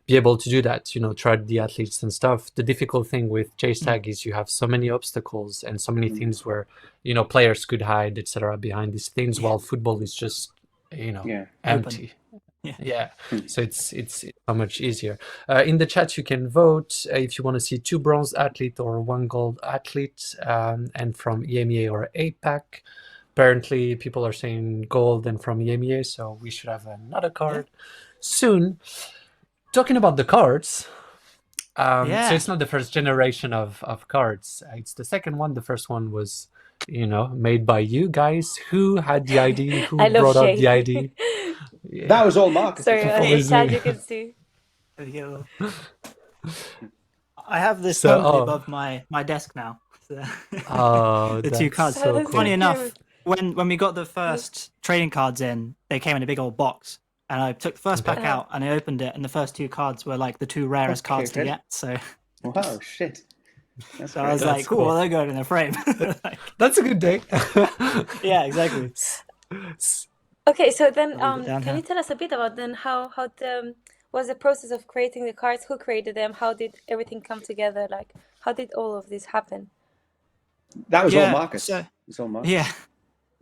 be able to do that, try the athletes and stuff. The difficult thing with Chase Tag is you have so many obstacles and so many things where, players could hide, etc., behind these things, while football is just, empty. Yeah. So it's so much easier. In the chat, you can vote if you want to see 2 bronze athlete or 1 gold athlete, and from EMEA or APAC. Apparently, people are saying gold and from EMEA, so we should have another card soon. Talking about the cards, so it's not the first generation of cards. It's the second one. The first one was, made by you guys. Who had the idea? Who I love brought up Shay. the idea? Yeah. That was all Marcus. Sorry, on the chat you can see. I have this So, permanently above my desk now. So, Oh, the 2 that's cards. so That's cool. Funny cute. enough, when we got the first trading cards in, they came in a big old box, and I took the first pack out and I opened it, and the first 2 cards were like the 2 rarest Okay, cards to good. get. So, Wow, shit. That's so I was great. like, cool, cool. well, they're going in a frame. Like, That's a good day. yeah, exactly. Okay, so then Hold it down can you here. tell us a bit about then how was the process of creating the cards? Who created them? How did everything come together? Like, how did all of this happen? That was all Yeah, Marcus. so- It's all Marcus. Yeah.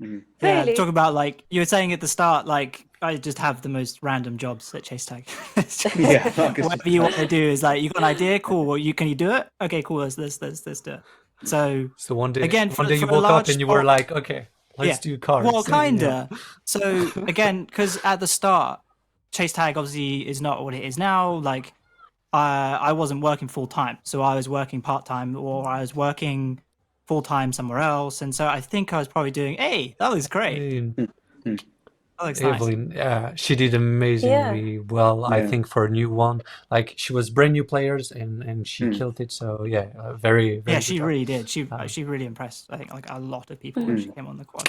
Mhm. Yeah, Really? talk about like you were saying at the start, like I just have the most random jobs at Chase Tag. It's just- Yeah, Marcus. whatever you want to do is like you got an idea, cool. Well, can you do it? Okay, cool. Let's do it. So So one day, Again, you for a woke up large and you were sport- like, okay, let's do cards. well, And, you know. kinda. So again, because at the start, Chase Tag obviously is not what it is now. Like, I wasn't working full time, so I was working part time, or I was working full time somewhere else, and so I think I was probably doing. Hey, that looks great. That looks nice. Evelyn, yeah, she did amazingly well. I Yeah. think for a new one, like she was brand new players and she killed it. So yeah, very Yeah, good she job. really did. She really impressed. I think like a lot of people when she came on the quad.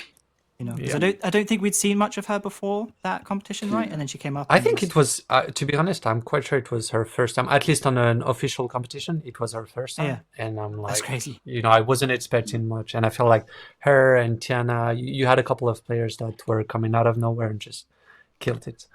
'Cause Yeah. I don't think we'd seen much of her before that competition, right? And then she came up. I and think it was, to be honest, I'm quite sure it was her first time, at least on an official competition. It was her first time, Yeah. and I'm That's like, crazy. I wasn't expecting much, and I felt like her and Tiana, you had a couple of players that were coming out of nowhere and just killed it.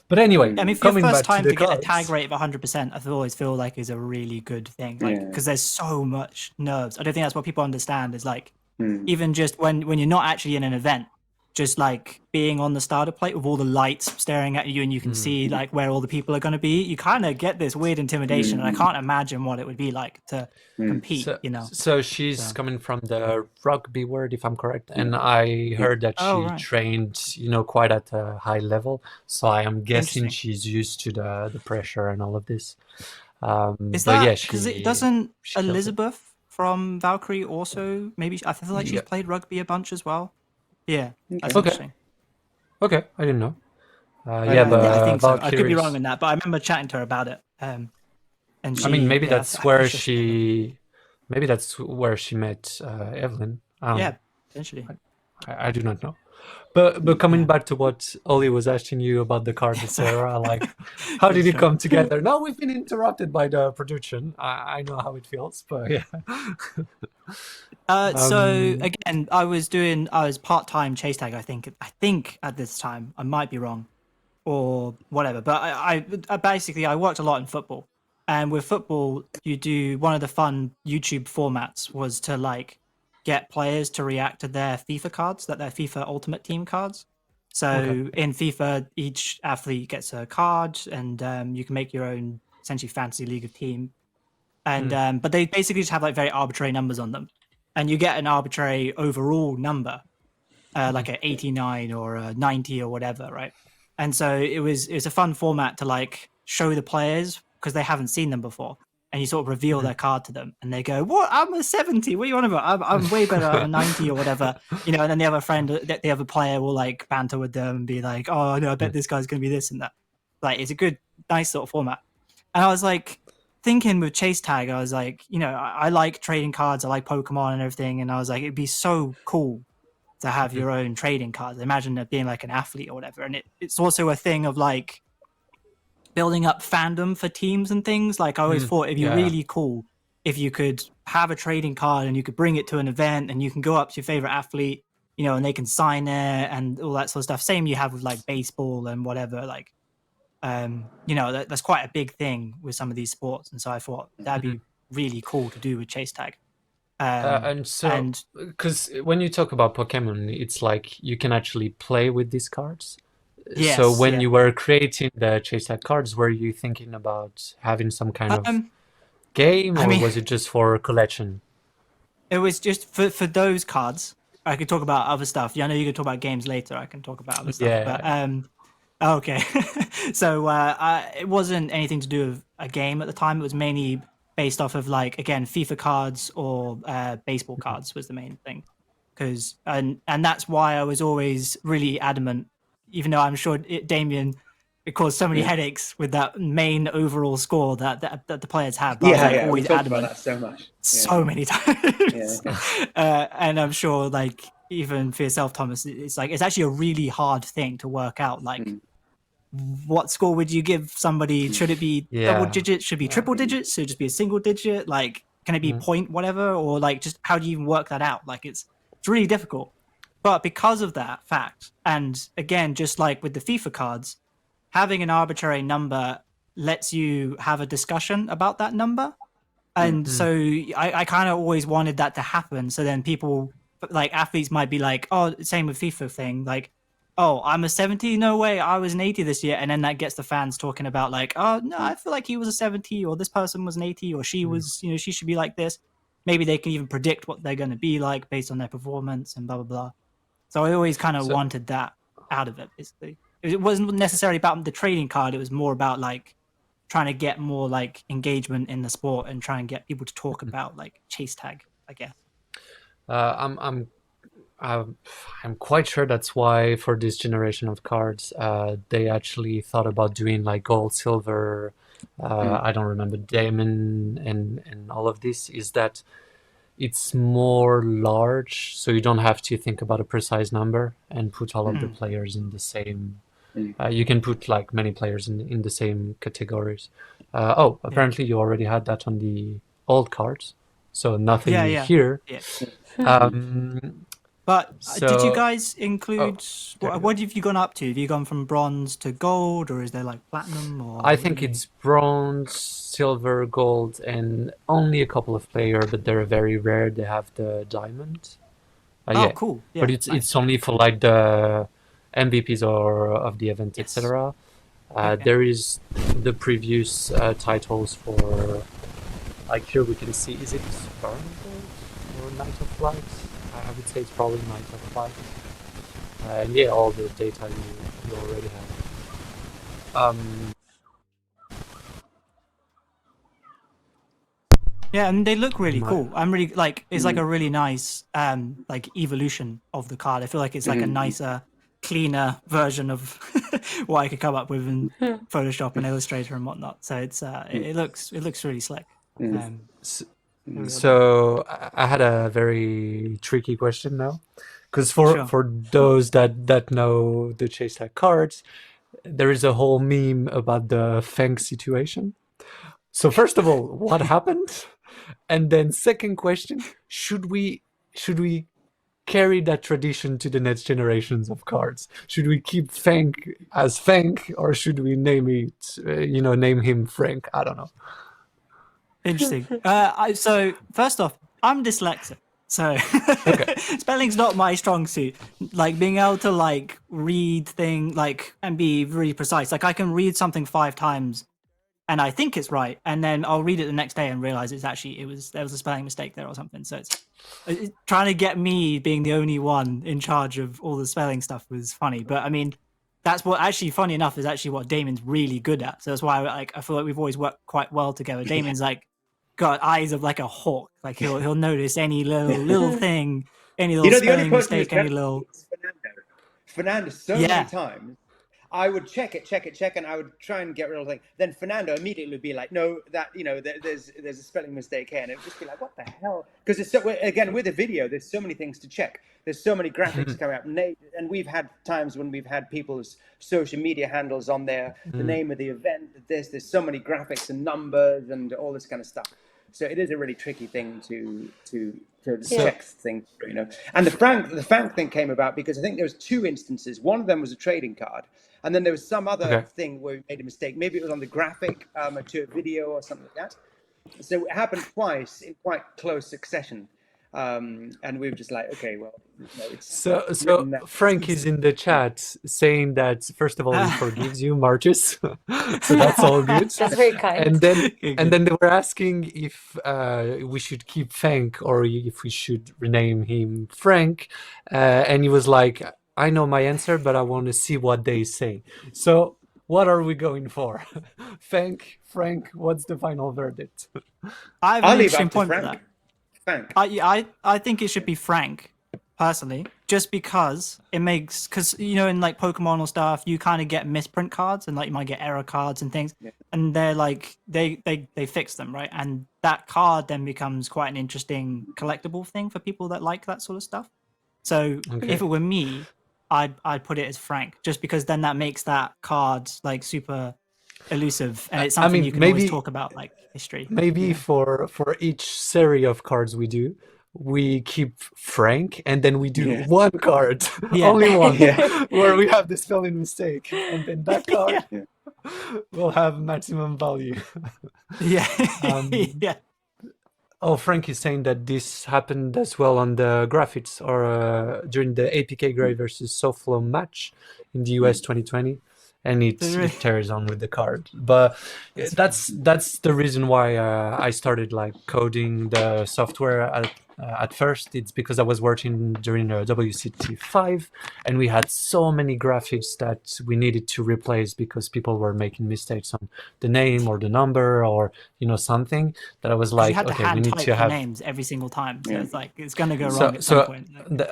But anyway, I mean, for your coming first back time to the to get a cards. tag rate of 100%, I always feel like is a really good thing. Like, Yeah. because there's so much nerves. I don't think that's what people understand. Is like, Mm. even just when you're not actually in an event, just like being on the starter plate with all the lights staring at you, and you can see like where all the people are going to be. You kind of get this weird intimidation, and I can't imagine what it would be like to compete. So she's coming from the rugby world, if I'm correct, and I heard that she Oh, right. trained, quite at a high level. So I am guessing Interesting. she's used to the pressure and all of this. Is but that yeah, because she it doesn't she killed it. Elizabeth from Valkyrie also? Maybe I feel like she's Yeah. played rugby a bunch as well. Yeah, that's Okay. interesting. Okay, I didn't know. Yeah, I but think so. I could be Valkyries- wrong on that, but I remember chatting to her about it. And she, I mean, maybe yeah, that's I'm where sure maybe that's where she met Evelyn. I don't Yeah, know. potentially. I do not know. But coming back to what Ollie was asking you about the cards, etc., like, how did it come together? Now we've been interrupted by the production. I know how it feels, but yeah. So again, I was part-time Chase Tag. I think at this time, I might be wrong, or whatever. But I basically I worked a lot in football, and with football, you do one of the fun YouTube formats was to like get players to react to their FIFA cards, their FIFA Ultimate Team cards. So in FIFA, each athlete gets a card, and you can make your own essentially fantasy league of team. And but they basically just have like very arbitrary numbers on them, and you get an arbitrary overall number, like a 89 or a 90 or whatever, right? And so it was a fun format to like show the players because they haven't seen them before, and you sort of reveal their card to them, and they go, "What? I'm a 70. What are you on about? I'm way better. I'm a 90 or whatever." And then the other friend, the other player will like banter with them and be like, "Oh no, I bet this guy's gonna be this and that." Like it's a good, nice sort of format. And I was like, thinking with Chase Tag, I was like, you know, I like trading cards, I like Pokemon and everything, and I was like, it'd be so cool to have your own trading cards. Imagine it being like an athlete or whatever. And it's also a thing of like building up fandom for teams and things. Like I always thought it'd be really cool if you could have a trading card and you could bring it to an event and you can go up to your favorite athlete, you know, and they can sign it and all that sort of stuff. Same you have with like baseball and whatever. Like, you know, that's quite a big thing with some of these sports. And so I thought that'd be really cool to do with Chase Tag. And so, because when you talk about Pokemon, it's like you can actually play with these cards. Yes, so when you were creating the Chase Tag cards, were you thinking about having some kind of game, or was it just for collection? It was just for those cards. I could talk about other stuff. Yeah, I know you could talk about games later. I can talk about other stuff. But okay. So it wasn't anything to do with a game at the time. It was mainly based off of like, again, FIFA cards or baseball cards was the main thing. Because and that's why I was always really adamant, even though I'm sure Damien, it caused so many headaches with that main overall score that the players have. But I was always adamant about that so much, so many times. And I'm sure, like, even for yourself, Thomas, it's like it's actually a really hard thing to work out. Like, what score would you give somebody? Should it be double digits? Should it be triple digits? Should it just be a single digit? Like, can it be point whatever? Or like, just how do you even work that out? Like, it's really difficult. But because of that fact, and again, just like with the FIFA cards, having an arbitrary number lets you have a discussion about that number. And so I kind of always wanted that to happen. So then people, like athletes might be like, oh, same with FIFA thing. Like, oh, I'm a 70? No way, I was an 80 this year. And then that gets the fans talking about like, oh, no, I feel like he was a 70 or this person was an 80 or she was, you know, she should be like this. Maybe they can even predict what they're going to be like based on their performance and blah, blah, blah. So I always kind of wanted that out of it, basically. It wasn't necessarily about the trading card. It was more about like trying to get more like engagement in the sport and try and get people to talk about like Chase Tag, I guess. I'm quite sure that's why for this generation of cards, they actually thought about doing like gold, silver. I don't remember diamond and all of this. Is that it's more large, so you don't have to think about a precise number and put all of the players in the same. You can put like many players in the same categories. Apparently you already had that on the old cards, so nothing here. But did you guys include what have you gone up to? Have you gone from bronze to gold, or is there like platinum? Or I think it's bronze, silver, gold, and only a couple of players, but they're very rare. They have the diamond. Cool. Yeah, but it's only for like the MVPs or of the event, etc. There is the previous titles for, like here we can see, is it Sparrow or Night of Flight? I would say it's probably Night of Flight. And yeah, all the data you already have. Yeah, and they look really cool. I'm really like, it's like a really nice like evolution of the card. I feel like it's like a nicer, cleaner version of what I could come up with in Photoshop and Illustrator and whatnot. So it's it looks really slick. So I had a very tricky question now, because for those that know the Chase Tag cards, there is a whole meme about the Fang situation. So first of all, what happened? And then second question, should we carry that tradition to the next generations of cards? Should we keep Fang as Fang, or should we name him Frank? I don't know. Interesting. So first off, I'm dyslexic, so spelling's not my strong suit. Like being able to like read thing like and be really precise. Like I can read something 5 times and I think it's right, and then I'll read it the next day and realize there was a spelling mistake there or something. So it's trying to get me being the only one in charge of all the spelling stuff was funny. But I mean, that's what actually, funny enough, is actually what Damien's really good at. So that's why I feel like we've always worked quite well together. Damien's like got eyes of like a hawk. Like he'll notice any little thing, any little spelling mistake, any little. Fernando so many times. I would check it, and I would try and get rid of the thing. Then Fernando immediately would be like, "No, that there's a spelling mistake here," and it would just be like, "What the hell?" Because it's so, again, with a video, there's so many things to check. There's so many graphics coming up, and we've had times when we've had people's social media handles on there, the name of the event, there's so many graphics and numbers and all this kind of stuff. So it is a really tricky thing to check things, And the Frank thing came about because I think there was 2 instances. One of them was a trading card, and then there was some other thing where we made a mistake. Maybe it was on the graphic to a video or something like that. So it happened twice in quite close succession. And we were just like, okay, well, it's So Frank is in the chat saying that first of all he forgives you, Marcus. So that's all good. That's very kind. And then they were asking if we should keep Frank or if we should rename him Frank, and he was like, I know my answer, but I want to see what they say. So what are we going for? Frank, what's the final verdict? I'll leave it up to Frank. I think it should be Frank, personally, just because it makes, because in like Pokemon or stuff, you kind of get misprint cards and like you might get error cards and things, and they're like they fix them, right? And that card then becomes quite an interesting collectible thing for people that like that sort of stuff. So if it were me, I'd put it as Frank, just because then that makes that card like super elusive, and it's something you can always talk about, like history. Maybe for each series of cards we do, we keep Frank, and then we do one card, only one, where we have the spelling mistake, and then that card will have maximum value. Yeah. Oh, Frank is saying that this happened as well on the graphics or during the APK Gray versus SoFlo match in the US 2020. And it tears on with the card, but that's the reason why I started like coding the software at first. It's because I was working during WCT5, and we had so many graphics that we needed to replace because people were making mistakes on the name or the number or something, that I was like, okay, we need to have names every single time. So it's like it's gonna go wrong at some point.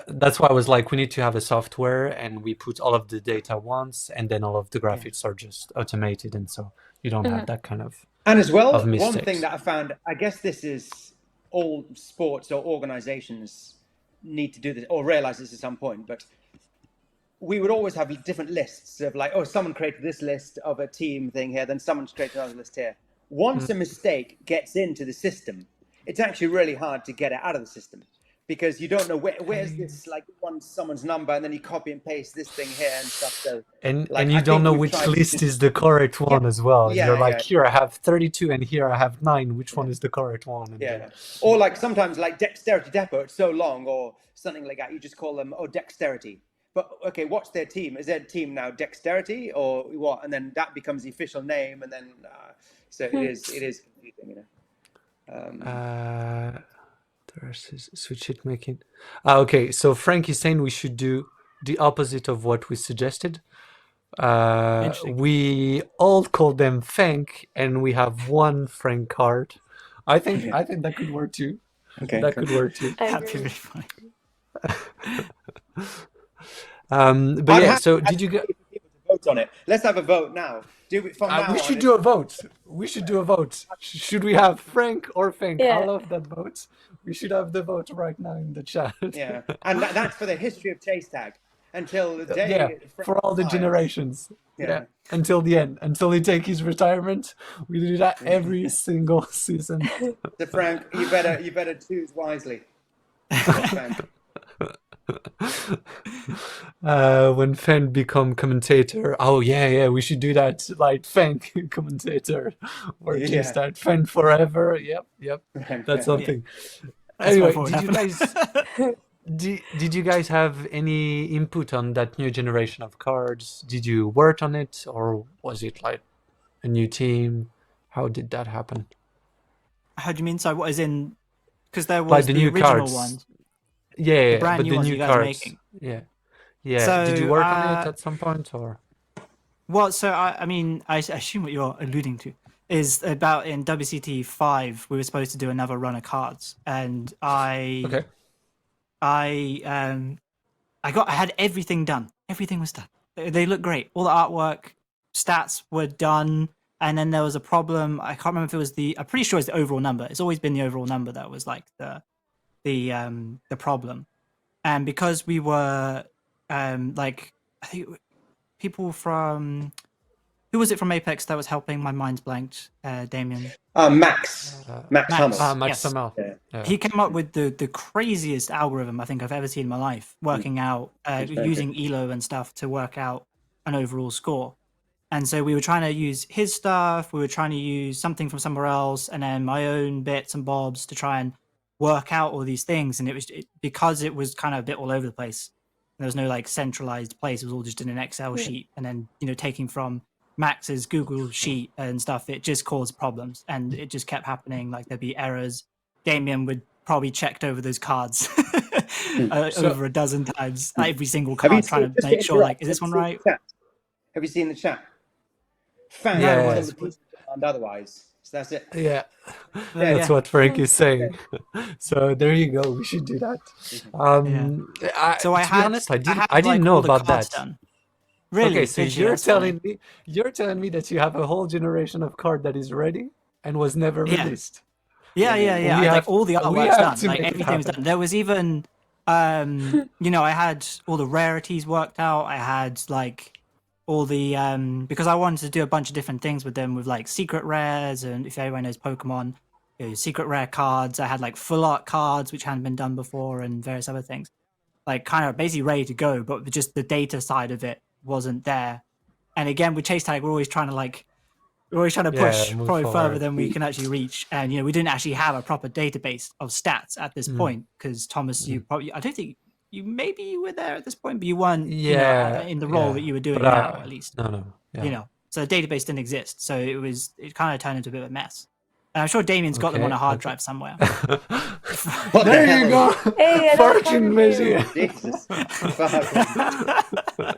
That's why I was like, we need to have a software, and we put all of the data once, and then all of the graphics are just automated, and so you don't have that kind of. And as well, one thing that I found, I guess this is all sports or organizations need to do this or realize this at some point, but we would always have different lists of like, someone created this list of a team thing here, then someone's created another list here. Once a mistake gets into the system, it's actually really hard to get it out of the system, because you don't know where's this, like, someone's number, and then you copy and paste this thing here and stuff. So, and you don't know which list is the correct one as well. You're like, here I have 32 and here I have 9. Which one is the correct one? And or like sometimes like Dexterity Depot, it's so long, or something like that. You just call them Dexterity. But okay, what's their team? Is their team now Dexterity or what? And then that becomes the official name, and then so it is confusing, Versus switch hit making. Okay, so Frank is saying we should do the opposite of what we suggested. We all call them Frank, and we have one Frank card. I think that could work too. Okay, that could work too. That'd be really funny. But yeah, so did you get vote on it? Let's have a vote now. We should do a vote. We should do a vote. Should we have Frank or Frank? Yeah. I love that vote. We should have the vote right now in the chat. Yeah, and that's for the history of Chase Tag until the day. For all the generations. Yeah, until the end, until he take his retirement. We do that every single season. So Frank, you better choose wisely. Frank. When Fan become commentator, we should do that, like Fan commentator, or just that Fan forever. Yep, that's something. Anyway, did you guys have any input on that new generation of cards? Did you work on it, or was it like a new team? How did that happen? How do you mean? So what is in? Because there was like the new original cards. ones. Yeah, brand but new the ones new you guys are cards. making. Yeah. So, did you work on it at some point, or? Well, so I mean, I assume what you're alluding to is about in WCT 5, we were supposed to do another run of cards, and I had everything done. Everything was done. they look great. All the artwork, stats were done, and then there was a problem. I can't remember if it was I'm pretty sure it's the overall number. It's always been the overall number that was like the problem. And because we were like, I think people from, who was it from Apex that was helping? My mind's blanked. Damien. Max Hummel. Max Yes. Hummel. Yeah. Yeah. He came up with the craziest algorithm I think I've ever seen in my life, working out It's very using ELO and stuff to work out an overall score. And so we were trying to use his stuff, we were trying to use something from somewhere else, and then my own bits and bobs to try and work out all these things. And because it was kind of a bit all over the place. There was no like centralized place. It was all just in an Excel sheet, and then taking from Max's Google sheet and stuff, it just caused problems, and it just kept happening. Like there'd be errors. Damien would probably checked over those cards over a dozen times, every single card, trying to make sure, like, is this one right? Have you seen the chat? Fans Yeah. on the piece and otherwise. So that's it. Yeah, Yeah. that's what Frank is saying. So there you go. We should do that. So To be honest, I didn't know all the about cards that. done. Really? Okay, so Did you? you're That's funny. telling me that you have a whole generation of card that is ready and was never Yeah. released. Yeah. We Like have- all the we artwork's have done. to Like make it everything was happen. done. There was even, I had all the rarities worked out. I had like all the because I wanted to do a bunch of different things with them, with like secret rares, and if everyone knows Pokemon, secret rare cards. I had like full art cards which hadn't been done before, and various other things. Like kind of basically ready to go, but just the data side of it wasn't there. And again, with Chase Tag, we're always trying to push move probably further forward. than we can actually reach. And we didn't actually have a proper database of stats at this point, because Thomas, you probably, I don't think maybe you were there at this point, but you weren't in the role that you were doing but now, at least. No. Yeah. So the database didn't exist, so it kind of turned into a bit of a mess. And I'm sure Damien's got them on a hard drive somewhere. What the There hell you is go. Hey, I love Fortune Harvey. Messi. Jesus. I love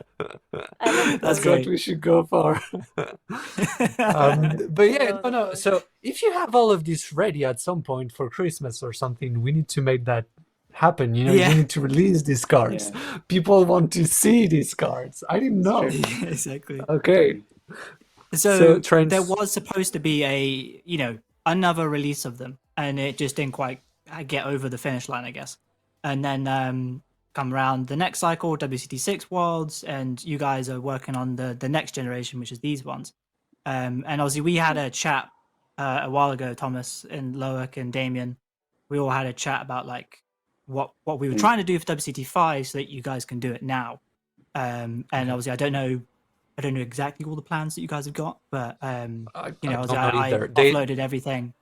That's That's great. what we should go for. But yeah, no. So if you have all of this ready at some point for Christmas or something, we need to make that happen. Yeah. We need to release these cards. Yeah. People want to see these cards. I didn't know. Exactly. Okay. So Trent, there was supposed to be another release of them, and it just didn't quite get over the finish line, I guess. And then come around the next cycle, WCT6 Worlds, and you guys are working on the next generation, which is these ones. And obviously we had a chat a while ago, Thomas and Loic and Damien. We all had a chat about like what we were trying to do for WCT5 so that you guys can do it now. And obviously I don't know exactly all the plans that you guys have got, but I I don't know either. uploaded everything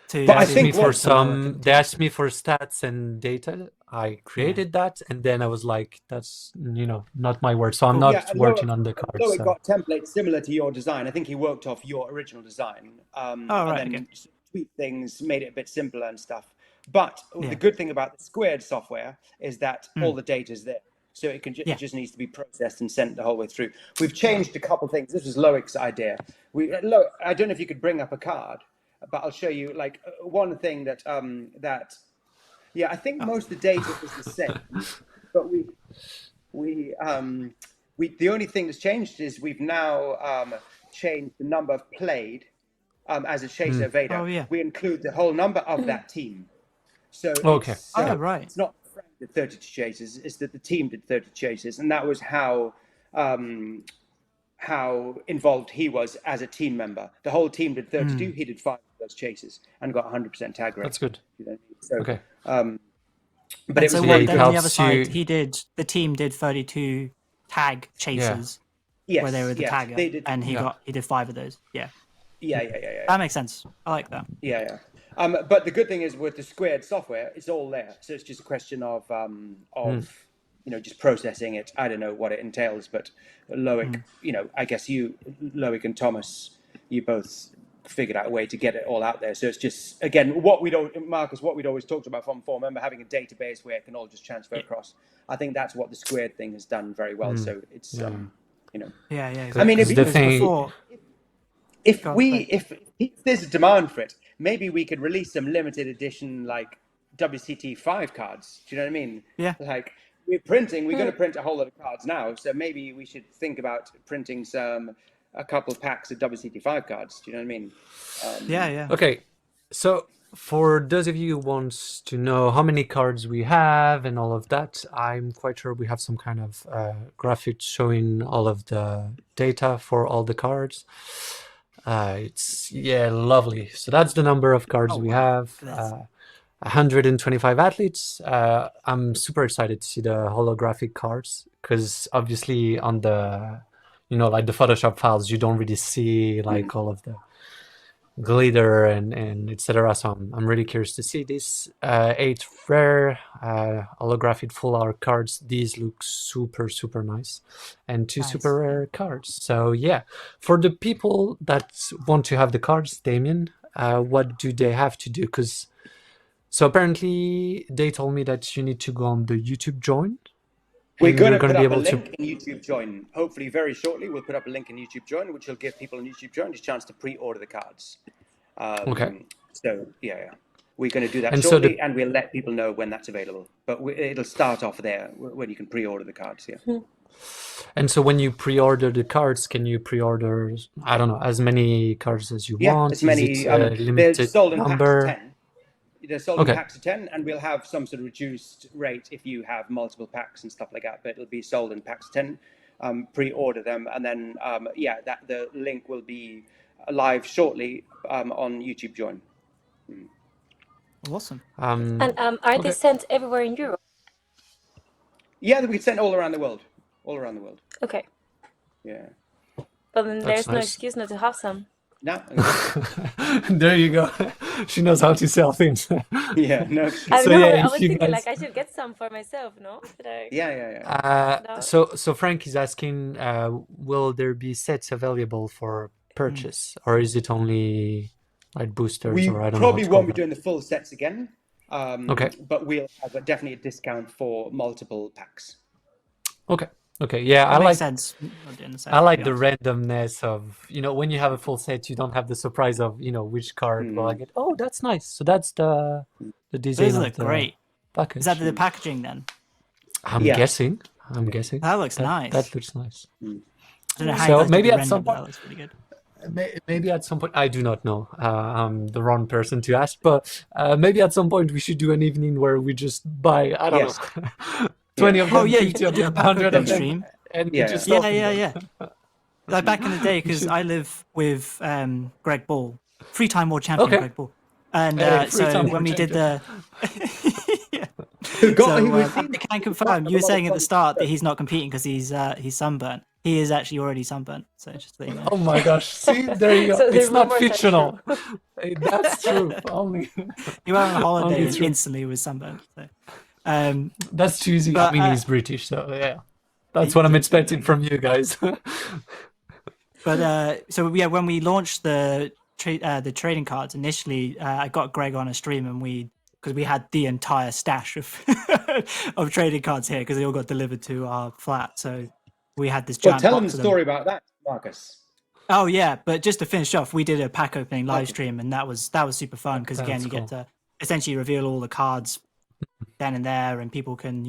to. But I asked think me for what- some. They asked me for stats and data. I created that, and then I was like, "That's not my word." So I'm Cool. not and working Loic- on the cards. Loic So. got templates similar to your design. I think he worked off your original design. right, And then okay. tweaked things, made it a bit simpler and stuff. But Yeah. the good thing about the squared software is that all the data's there. So it can Yeah. it just needs to be processed and sent the whole way through. We've changed a couple things. This was Loic's idea. I don't know if you could bring up a card, but I'll show you like one thing that I think most of the data is the same, but the only thing that's changed is we've now changed the number of played as a chaser Vader. Oh, yeah. We include the whole number of that team. So Okay. it's, Oh, right. it's not Frank did 32 chases, it's that the team did 30 chases, and that was how involved he was as a team member. The whole team did 32. He did 5 of those chases and got 100% tag rate. That's good. So, Okay. but it So was yeah, what, it then on the helps other you- side, the team did 32 tag chases yes, where they were the yes, tagger, they did, and he did 5 of those. Yeah, yeah. that makes sense. I like that. Yeah. But the good thing is with the squared software, it's all there. So it's just a question of just processing it. I don't know what it entails, but Loic, I guess Loic and Thomas, you both figured out a way to get it all out there. So it's just, again, Marcus, what we'd always talked about from before, remember having a database where it can all just transfer across. I think that's what the squared thing has done very well. So it's, Yeah. I mean, if the thing- before, if Go on, if there's a demand for it, maybe we could release some limited edition like WCT5 cards. Do you know what I mean? Yeah. Like we're going to print a whole lot of cards now, so maybe we should think about printing a couple packs of WCT5 cards. Do you know what I mean? Yeah. Okay, so for those of you who wants to know how many cards we have and all of that, I'm quite sure we have some kind of graphic showing all of the data for all the cards. It's lovely. So that's the number of cards we have. 125 athletes. I'm super excited to see the holographic cards because obviously on the, like the Photoshop files, you don't really see like all of the glitter and etc. So I'm really curious to see this. 8 rare holographic full art cards. These look super nice, and 2 super rare cards. So yeah, for the people that want to have the cards, Damien, what do they have to do? So apparently they told me that you need to go on the YouTube join. We're going to put up a link in YouTube join. Hopefully very shortly we'll put up a link in YouTube join, which will give people on YouTube join a chance to pre-order the cards. Okay. So yeah. We're going to do that shortly, and we'll let people know when that's available. But it'll start off there when you can pre-order the cards, yeah. And so when you pre-order the cards, can you pre-order, I don't know, as many cards as you want? As many. Is it a limited they're sold in number? packs of 10. They're sold in packs of 10, and we'll have some sort of reduced rate if you have multiple packs and stuff like that. But it'll be sold in packs of 10. Pre-order them, and then the link will be live shortly on YouTube Join. Awesome. And are they sent everywhere in Europe? Yeah, we sent all around the world. All around the world. Okay. Yeah. But then there's no excuse not to have some. No. There you go. She knows how to sell things. Yeah, no. I was thinking like I should get some for myself, no? Yeah. So Frank is asking, will there be sets available for purchase, or is it only like boosters? We or I don't know probably won't be doing the full sets again. But we'll have definitely a discount for multiple packs. Okay, yeah, I like sense. I like the randomness of, when you have a full set, you don't have the surprise of, which card will I get. Oh, that's nice. So that's the design. Those look great. Package. Is that the packaging then? I'm guessing. That looks nice. That looks nice. I don't know how so maybe at some point, that looks really good. Maybe at some point, I do not know. I'm the wrong person to ask, but maybe at some point we should do an evening where we just buy, I don't know, 20 of them, 50 of them, 100 of them, stream. And just Like back in the day, because I live with Greg Ball, 3-time world champion Greg Ball, and so when we did the, I can confirm. You were saying at the start that he's not competing because he's sunburnt. He is actually already sunburnt. So just so you know. Oh my gosh! See, there you go. So it's not fictional. That's true. Only he went on holiday and instantly was sunburnt. So. That's too easy. I mean, he's British, so yeah. That's what I'm expecting from you guys. But when we launched the trading cards initially, I got Greg on a stream, and because we had the entire stash of of trading cards here because they all got delivered to our flat. So we had this giant. Well, tell them the story about that, Marcus. Oh yeah, but just to finish off, we did a pack opening live stream, and that was super fun because again, you get to essentially reveal all the cards then and there, and people can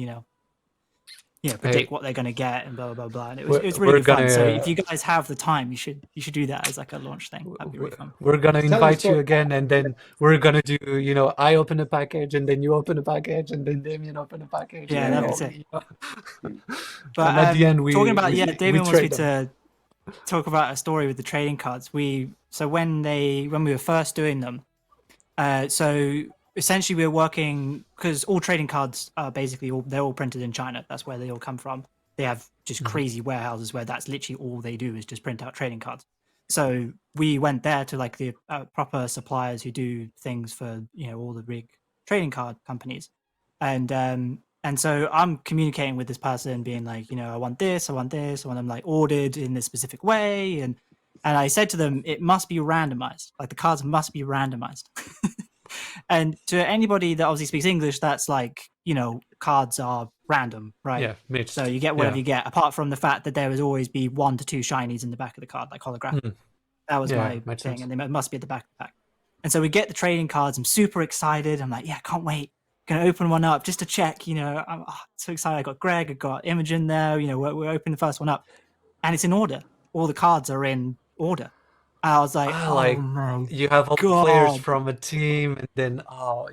predict what they're going to get and blah blah blah. And it was really fun. So if you guys have the time, you should do that as like a launch thing. That'd be really fun. We're gonna invite you again, and then we're gonna do I open a package, and then you open a package, and then Damien open a package. Yeah, that'd be it. But at the end, talking about Damien wants me to talk about a story with the trading cards. So when we were first doing them, so essentially we're working because all trading cards are basically they're all printed in China. That's where they all come from. They have just crazy warehouses where that's literally all they do is just print out trading cards. So we went there to like the proper suppliers who do things for all the big trading card companies, and so I'm communicating with this person, being like, I want this, I want them like ordered in this specific way, and I said to them, it must be randomized. Like the cards must be randomized. And to anybody that obviously speaks English, that's like, cards are random, right? Yeah, mixed. So you get whatever you get, apart from the fact that there would always be 1 to 2 shinies in the back of the card, like holographic. That was my thing, sense. and they must be at the back of the pack. And so we get the trading cards. I'm super excited. I'm like, yeah, can't wait. gonna open one up just to check. I'm so excited. I got Greg, I got Imogen there. We're opening the first one up, and it's in order. All the cards are in order. And I was like, oh like my you have all the players god. from a team, and then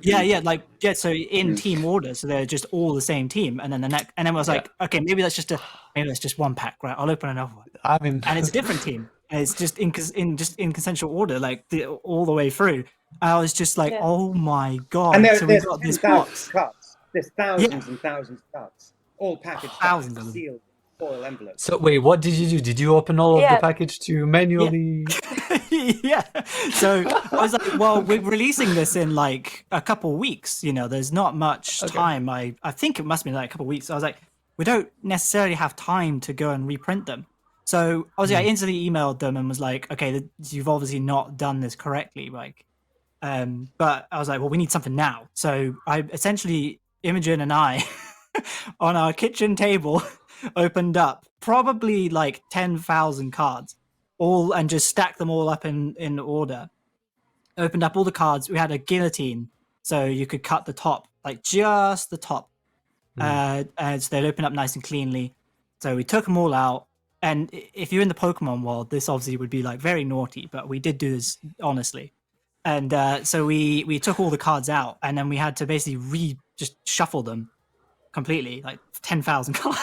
Yeah. So in team order, so they're just all the same team, and then the next, and then I was like, okay, maybe that's just one pack, right? I'll open another one, I mean, and it's a different team, and it's just in consensual order, like all the way through. And I was just like, Yeah. oh my god! And So we there's got this 10,000 box, cards. There's thousands and thousands of cards, all packaged up, Thousands of them. sealed, foil envelopes. so wait, what did you do? Did you open all of the package to manually? Yeah. So I was like, well, we're releasing this in like a couple weeks. There's not much time. I think it must be like a couple weeks. I was like, we don't necessarily have time to go and reprint them. So obviously, I instantly emailed them and was like, okay, you've obviously not done this correctly, like. But I was like, well, we need something now. So I essentially, Imogen and I, on our kitchen table, opened up probably like 10,000 cards, all, and just stacked them all up in order. Opened up all the cards. We had a guillotine, so you could cut the top, like just the top, and so they'd open up nice and cleanly. So we took them all out. And if you're in the Pokemon world, this obviously would be like very naughty, but we did do this honestly. And so we took all the cards out, and then we had to basically just shuffle them completely, like 10,000 cards,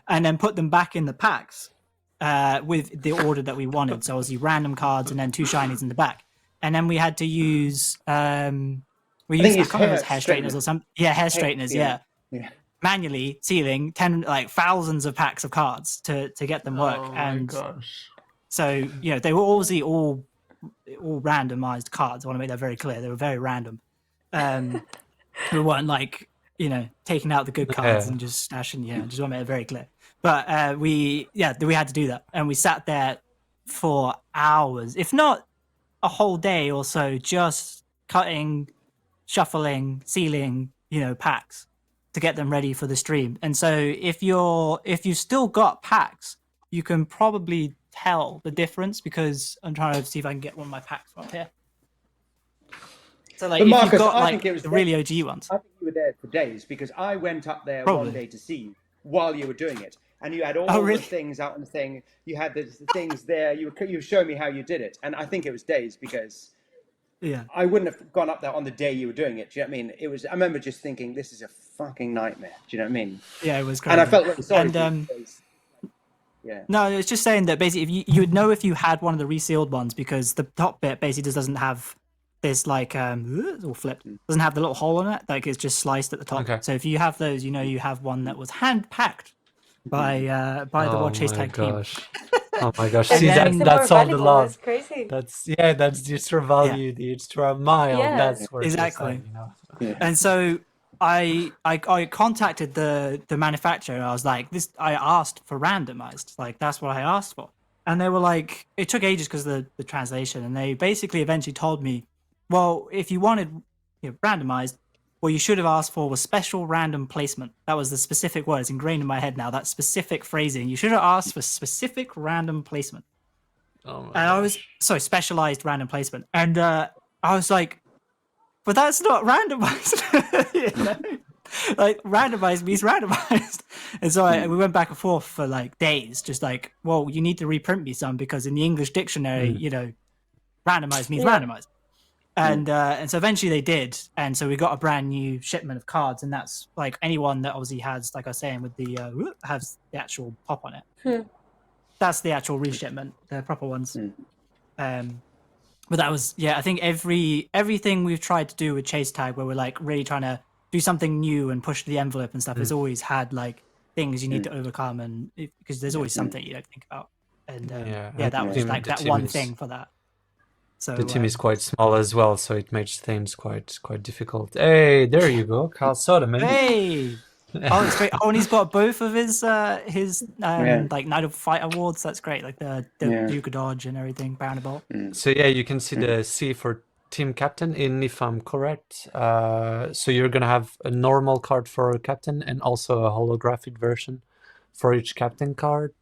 and then put them back in the packs with the order that we wanted. So obviously random cards and then 2 shinies in the back. And then we had to use I can't remember, hair straighteners or something. Yeah, hair straighteners. Yeah. Manually sealing thousands of packs of cards to get them work. And gosh. so they were obviously all randomized cards. I want to make that very clear. They were very random. We weren't like taking out the good cards and just stashing. Just want to make it very clear. But we had to do that, and we sat there for hours, if not a whole day or so, just cutting, shuffling, sealing packs to get them ready for the stream. And so if you still got packs, you can probably tell the difference, because I'm trying to see if I can get one of my packs up here. So like, But if Marcus, you've got I like think it was the really OG ones. I think you were there for days, because I went up there Probably. one day to see you while you were doing it, and you had all really? the things out on the thing. You had the things there. You were showing me how you did it, and I think it was days, because I wouldn't have gone up there on the day you were doing it. Do you know what I mean? It was. I remember just thinking, this is a fucking nightmare. Do you know what I mean? Yeah, it was crazy. And I felt really sorry. And, for you, because, No, it's just saying that basically, if you would know if you had one of the resealed ones, because the top bit basically just doesn't have this like all flipped, doesn't have the little hole in it, like it's just sliced at the top. Okay. So if you have those, you have one that was hand packed by the World Chase Tag team. Oh my gosh! And See, then- that's all the love. It's crazy. That's the extra value, the extra mile. Yeah. That's where it's Exactly. like, And so I contacted the manufacturer. I was like, I asked for randomized, like that's what I asked for. And they were like, it took ages because of the translation, and they basically eventually told me, well, if you wanted randomized, what you should have asked for was special random placement. That was the specific word. It's ingrained in my head now. That specific phrasing. You should have asked for specific random placement. And I was specialized random placement. And I was like, but that's not randomized. Like randomized means randomized. And so we went back and forth for like days, just like, well, you need to reprint me some, because in the English dictionary, randomized means randomized. And so eventually they did, and so we got a brand new shipment of cards, and that's like anyone that obviously has, like I was saying, with the has the actual pop on it. That's the actual reshipment, the proper ones. But that was I think everything we've tried to do with Chase Tag, where we're like really trying to do something new and push the envelope and stuff, has always had like things you need to overcome, and because there's always something you don't think about. And that was like that one thing for that. So the team is quite small as well, so it makes things quite difficult. Hey, there you go, Carl Soderman. Hey, oh, it's great. Oh, and he's got both of his like Night of Fight awards. That's great, like the Duke of Dodge and everything, Bounty. So you can see the C for team captain in, if I'm correct. So you're gonna have a normal card for captain and also a holographic version for each captain card.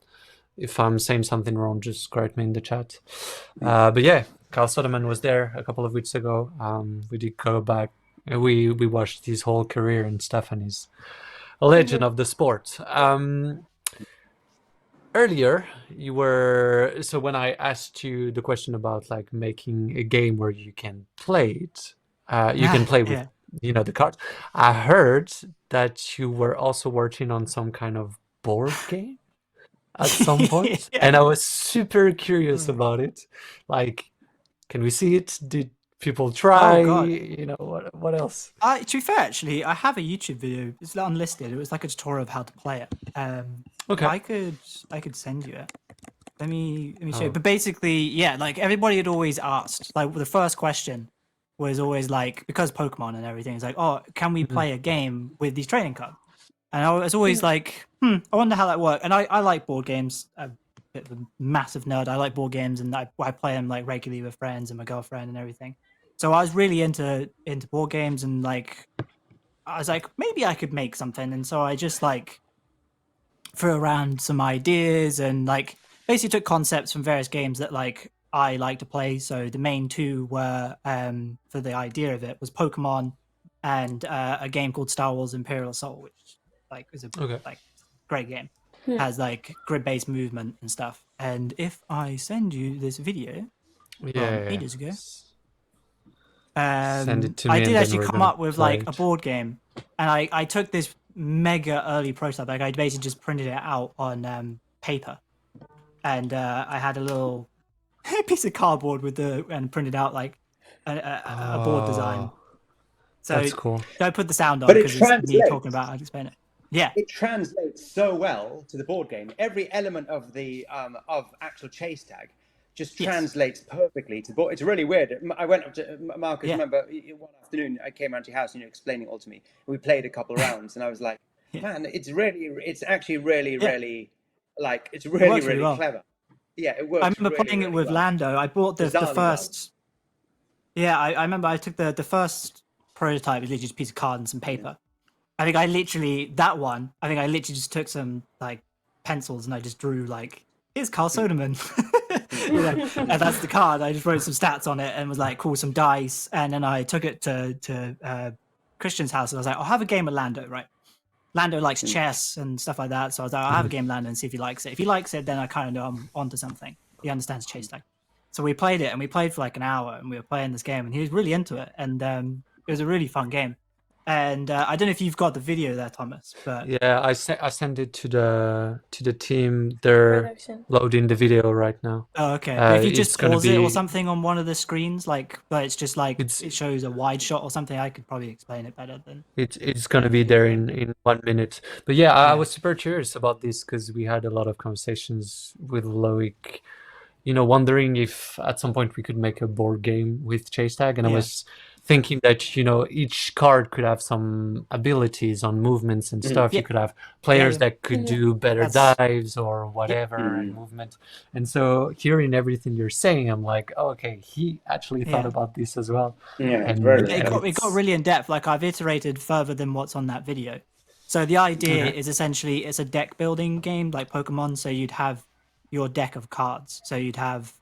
If I'm saying something wrong, just correct me in the chat. But Carl Soderman was there a couple of weeks ago. We did go back We watched his whole career, and Stefan is a legend of the sport. Earlier, you were so when I asked you the question about like making a game where you can play it, you can play with the cards. I heard that you were also working on some kind of board game at some point, and I was super curious about it. Like, can we see it? Did people try? Oh god. What else? To be fair, actually, I have a YouTube video. It's unlisted. It was like a tutorial of how to play it. Okay. I could send you it. Let me show you. But basically, yeah, like everybody had always asked, like the first question was always like, because Pokemon and everything, it's like, oh, can we play a game with these trading cards? And I was always like, I wonder how that works. And I like board games. I'm a bit of a massive nerd. I like board games, and I play them like regularly with friends and my girlfriend and everything. So I was really into board games, and like I was like, maybe I could make something. And so I just like threw around some ideas and like basically took concepts from various games that like I like to play. So the main two were for the idea of it was Pokemon and a game called Star Wars Imperial Assault, which like is a like great game. Has like grid-based movement and stuff. And if I send you this video from ages ago, Send it to me, I and did then actually we're come gonna up with play like a it. board game, and I took this mega early prototype. Like I basically just printed it out on paper, and I had a little piece of cardboard and printed out like a board design. So That's cool. don't put the sound on But it because it's me translates. talking about how to explain it. Yeah, It translates so well to the board game. Every element of the of actual chase tag just translates perfectly to board. It's really weird. I went up to Marcus. Remember one afternoon I came around to your house and you were explaining it all to me. We played a couple of rounds and I was like, man, it's actually really like it's really really well. clever. Yeah, it works. I remember really, playing it really with well. Lando. I bought the Bizarrely first. Yeah, I remember I took the first prototype, was literally just a piece of card and some paper. I think I literally just took some like pencils and I just drew like, here's Carl Soderman. And that's the card. I just wrote some stats on it and was like, cool, some dice. And then I took it to Christian's house and I was like, I'll have a game with Lando, right? Lando likes chess and stuff like that. So I was like, I'll have a game with Lando and see if he likes it. If he likes it, then I kind of know I'm onto something. He understands chase tag. So we played it and we played for like an hour and we were playing this game and he was really into it. And it was a really fun game. And I don't know if you've got the video there, Thomas, but yeah, I sent it to the team. They're Production. loading the video right now. oh, okay. But if you just it's gonna pause it or be- something on one of the screens, like, but it's just like It's- it shows a wide shot or something, I could probably explain it better than. It's gonna be there in 1 minute. But yeah, I was super curious about this because we had a lot of conversations with Loic, wondering if at some point we could make a board game with chase tag, and I was thinking that each card could have some abilities on movements and stuff. You could have players that could do better dives or whatever and movement. And so hearing everything you're saying, I'm like, oh, okay, he actually thought about this as well. Yeah, And it got really in depth. Like I've iterated further than what's on that video. So the idea is essentially it's a deck building game like Pokemon. So you'd have your deck of cards. So you'd have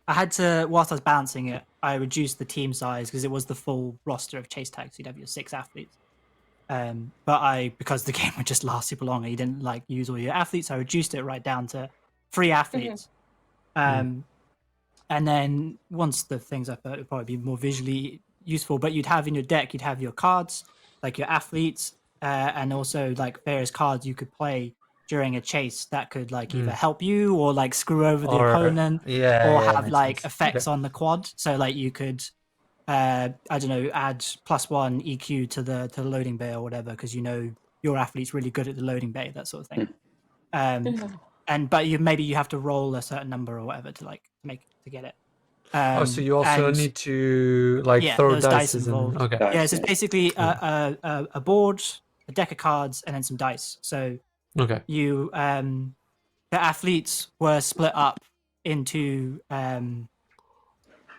I had to, whilst I was balancing it, I reduced the team size because it was the full roster of chase tags. You'd have your 6 athletes. But because the game would just last super long and you didn't like use all your athletes, I reduced it right down to 3 athletes. And then once the things I thought it would probably be more visually useful, but you'd have in your deck, you'd have your cards, like your athletes, and also like various cards you could play during a chase that could like either help you or like screw over the opponent or have like effects on the quad. So like you could I don't know, add +1 EQ to the loading bay or whatever because your athlete's really good at the loading bay, that sort of thing. But maybe you have to roll a certain number or whatever to get it. So you also need to throw dice involved. Okay. Yeah, so it's basically a board, a deck of cards, and then some dice. So you the athletes were split up into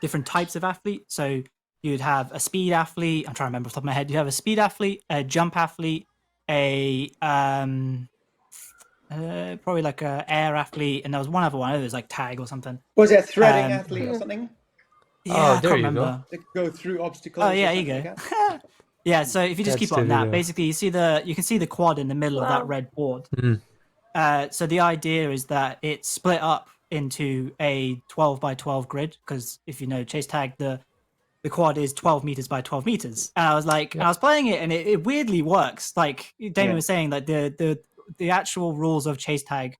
different types of athlete. So you'd have a speed athlete. I'm trying to remember off the top of my head. You have a speed athlete, a jump athlete, a probably like a air athlete, and there was one other one. It was like tag or something. Was it a threading athlete or something? Yeah, I there can't you go. remember. To go through obstacles. Oh yeah, or here you something go. like that? Yeah, so if you just That's keep it the on that, video. basically you can see the quad in the middle of that Wow. red board. Mm. So the idea is that it's split up into a 12 by 12 grid, because if you know chase tag, the quad is 12 meters by 12 meters. And I was like, Yeah. and I was playing it, and it weirdly works. Like Damien Yeah. was saying, like the actual rules of chase tag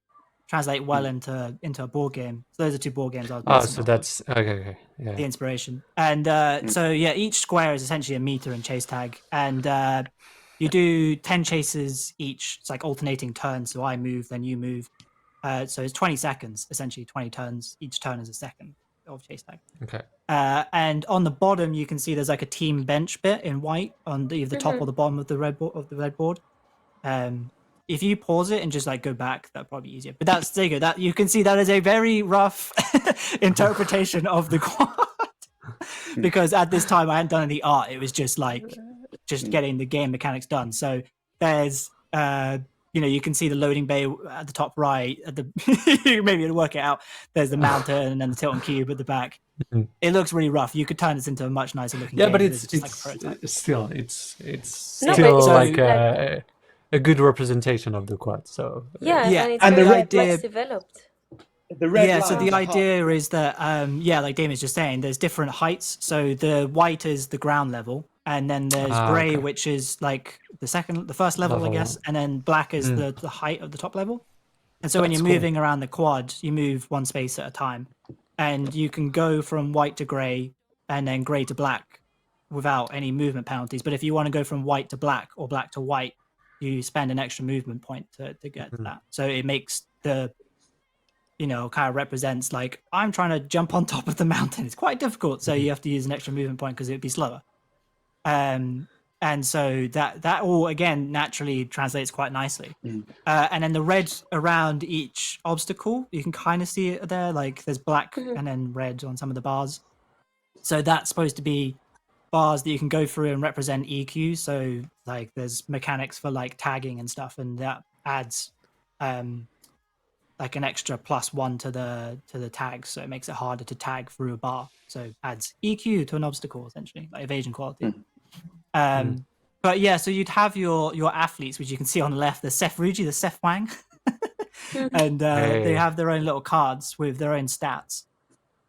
translate well into a board game. So those are two board games I was Oh, basing so off of, that's okay. the Yeah. inspiration. And so yeah, each square is essentially a meter in chase tag, and you do 10 chases each. It's like alternating turns. So I move, then you move. So it's 20 seconds, essentially 20 turns. Each turn is a second of chase tag. Okay. And on the bottom, you can see there's like a team bench bit in white on either the top or the bottom of the red board. If you pause it and just like go back, that'd probably be easier. But that's there you go. That you can see that is a very rough interpretation of the quad. Because at this time I hadn't done any art. It was just like getting the game mechanics done. So there's you can see the loading bay at the top right. At the maybe you'll work it out. There's the mountain and then the tilt and cube at the back. Mhm. It looks really rough. You could turn this into a much nicer looking Yeah, game. but This it's is just like a prototype. still it's No, but still it's like like- a good representation of the quad. So Yeah, Yeah, and it's and the very red much idea- developed. The red Yeah, so lines the are hard. idea is that like Damien's just saying, there's different heights. So the white is the ground level, and then there's gray, okay. which is like the first level, I Level. guess, and then black is the height of the top level. And so when That's you're cool. moving around the quad, you move one space at a time, and you can go from white to gray and then gray to black without any movement penalties. But if you want to go from white to black or black to white, you spend an extra movement point to get to that. So it makes the kind of represents like I'm trying to jump on top of the mountain. It's quite difficult, so you have to use an extra movement point because it'd be slower. And so that all again naturally translates quite nicely. And then the red around each obstacle, you can kind of see it there. Like there's black and then red on some of the bars. So that's supposed to be bars that you can go through and represent EQ. So like there's mechanics for like tagging and stuff, and that adds like an extra +1 to the tags, so it makes it harder to tag through a bar. So adds EQ to an obstacle essentially, like evasion quality. But yeah, so you'd have your athletes, which you can see on the left. There's Seth Ruji, there's Seth Wang, and they have their own little cards with their own stats.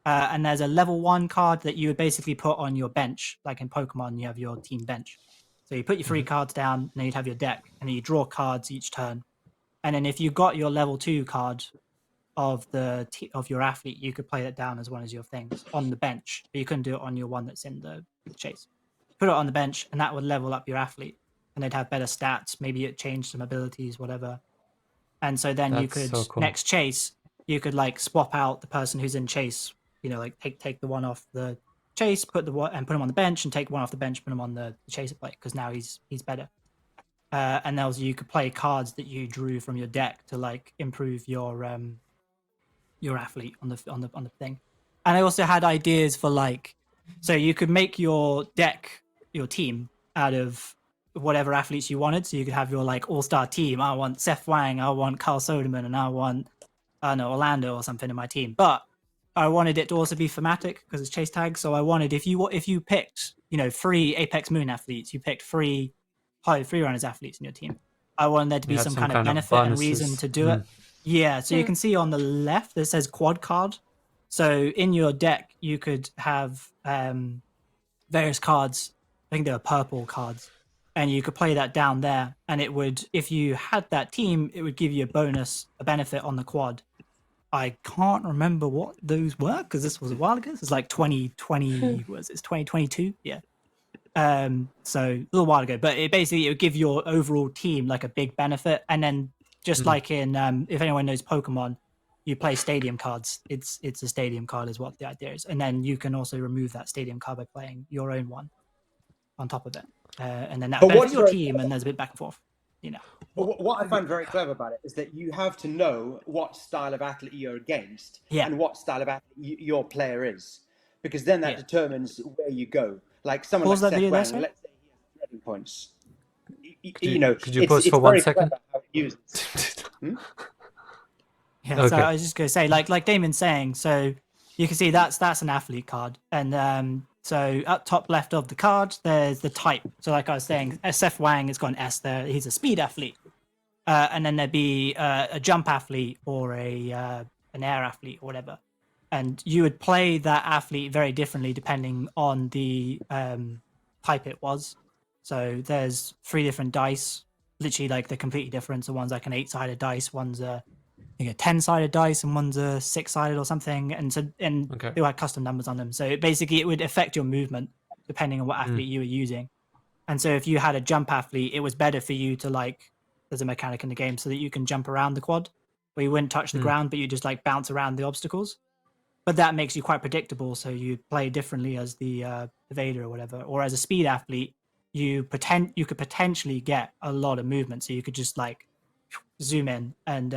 And there's a level 1 card that you would basically put on your bench, like in Pokemon, you have your team bench. So you put your 3 cards down, and then you'd have your deck, and then you draw cards each turn. And then if you got your level 2 card of of your athlete, you could play that down as one of your things on the bench, but you couldn't do it on your one that's in the chase. Put it on the bench, and that would level up your athlete, and they'd have better stats. Maybe it changed some abilities, whatever. And so then you That's could so cool. next chase, you could like swap out the person who's in chase. Like take the one off the chase, put him on the bench, and take one off the bench, put him on the chaser plate because now he's better. And also you could play cards that you drew from your deck to like improve your athlete on the thing. And I also had ideas for like, so you could make your deck your team out of whatever athletes you wanted. So you could have your like all-star team. I want Seth Wang, I want Carl Soderman, and I want Orlando or something in my team. But I wanted it to also be thematic because it's chase tag. So I wanted if you picked 3 Apex Moon athletes, you picked 3 Hollow Free Runners athletes in your team. I wanted there to be You had some kind of benefit and reason bonuses. to do it. Yeah, so you can see on the left it says quad card. So in your deck you could have various cards. I think they were purple cards, and you could play that down there. And it would, if you had that team, it would give you a benefit on the quad. I can't remember what those were because this was a while ago. It's like 2020. It's 2022? Yeah. So a little while ago, but it would give your overall team like a big benefit. And then just like in if anyone knows Pokemon, you play stadium cards. It's a stadium card is what the idea is, and then you can also remove that stadium card by playing your own one on top of it, and then that But benefits what's your very team, and there's a bit back and forth. But what I find very clever about it is that you have to know what style of athlete you're against and what style of athlete your player is, because then that determines where you go. Like someone Pause like that Seth video there, Wang, sorry? let's say he has threading points. Could you pause it's for 1 very second? clever how it uses. Yeah, so I was just gonna say, like Damon's saying, so you can see that's an athlete card, and so up top left of the card, there's the type. So like I was saying, SF Wang has got an S there. He's a speed athlete, and then there'd be a jump athlete or an air athlete or whatever, and you would play that athlete very differently depending on the type it was. So there's 3 different dice, literally like they're completely different. So one's like an 8-sided dice, one's a 10-sided dice, and one's a 6-sided or something, and Okay. they had custom numbers on them. So basically, it would affect your movement depending on what athlete you were using. And so if you had a jump athlete, it was better for you to like. There's a mechanic in the game so that you can jump around the quad, where you wouldn't touch the ground, but you just like bounce around the obstacles. But that makes you quite predictable, so you play differently as the Vader or whatever, or as a speed athlete. You could potentially get a lot of movement, so you could just like zoom in and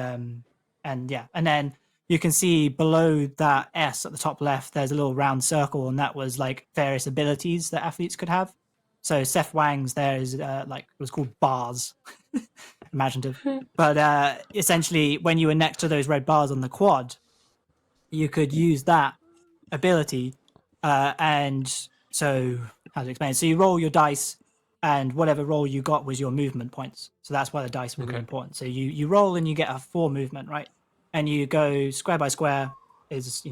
then you can see below that S at the top left, there's a little round circle, and that was like various abilities that athletes could have. So Seth Wang's there is like it was called bars, imaginative. But essentially, when you were next to those red bars on the quad, you could use that ability, and so how to explain? So you roll your dice, and whatever roll you got was your movement points. So that's why the dice were really important. So you roll and you get a 4 movement, right? And you go square by square is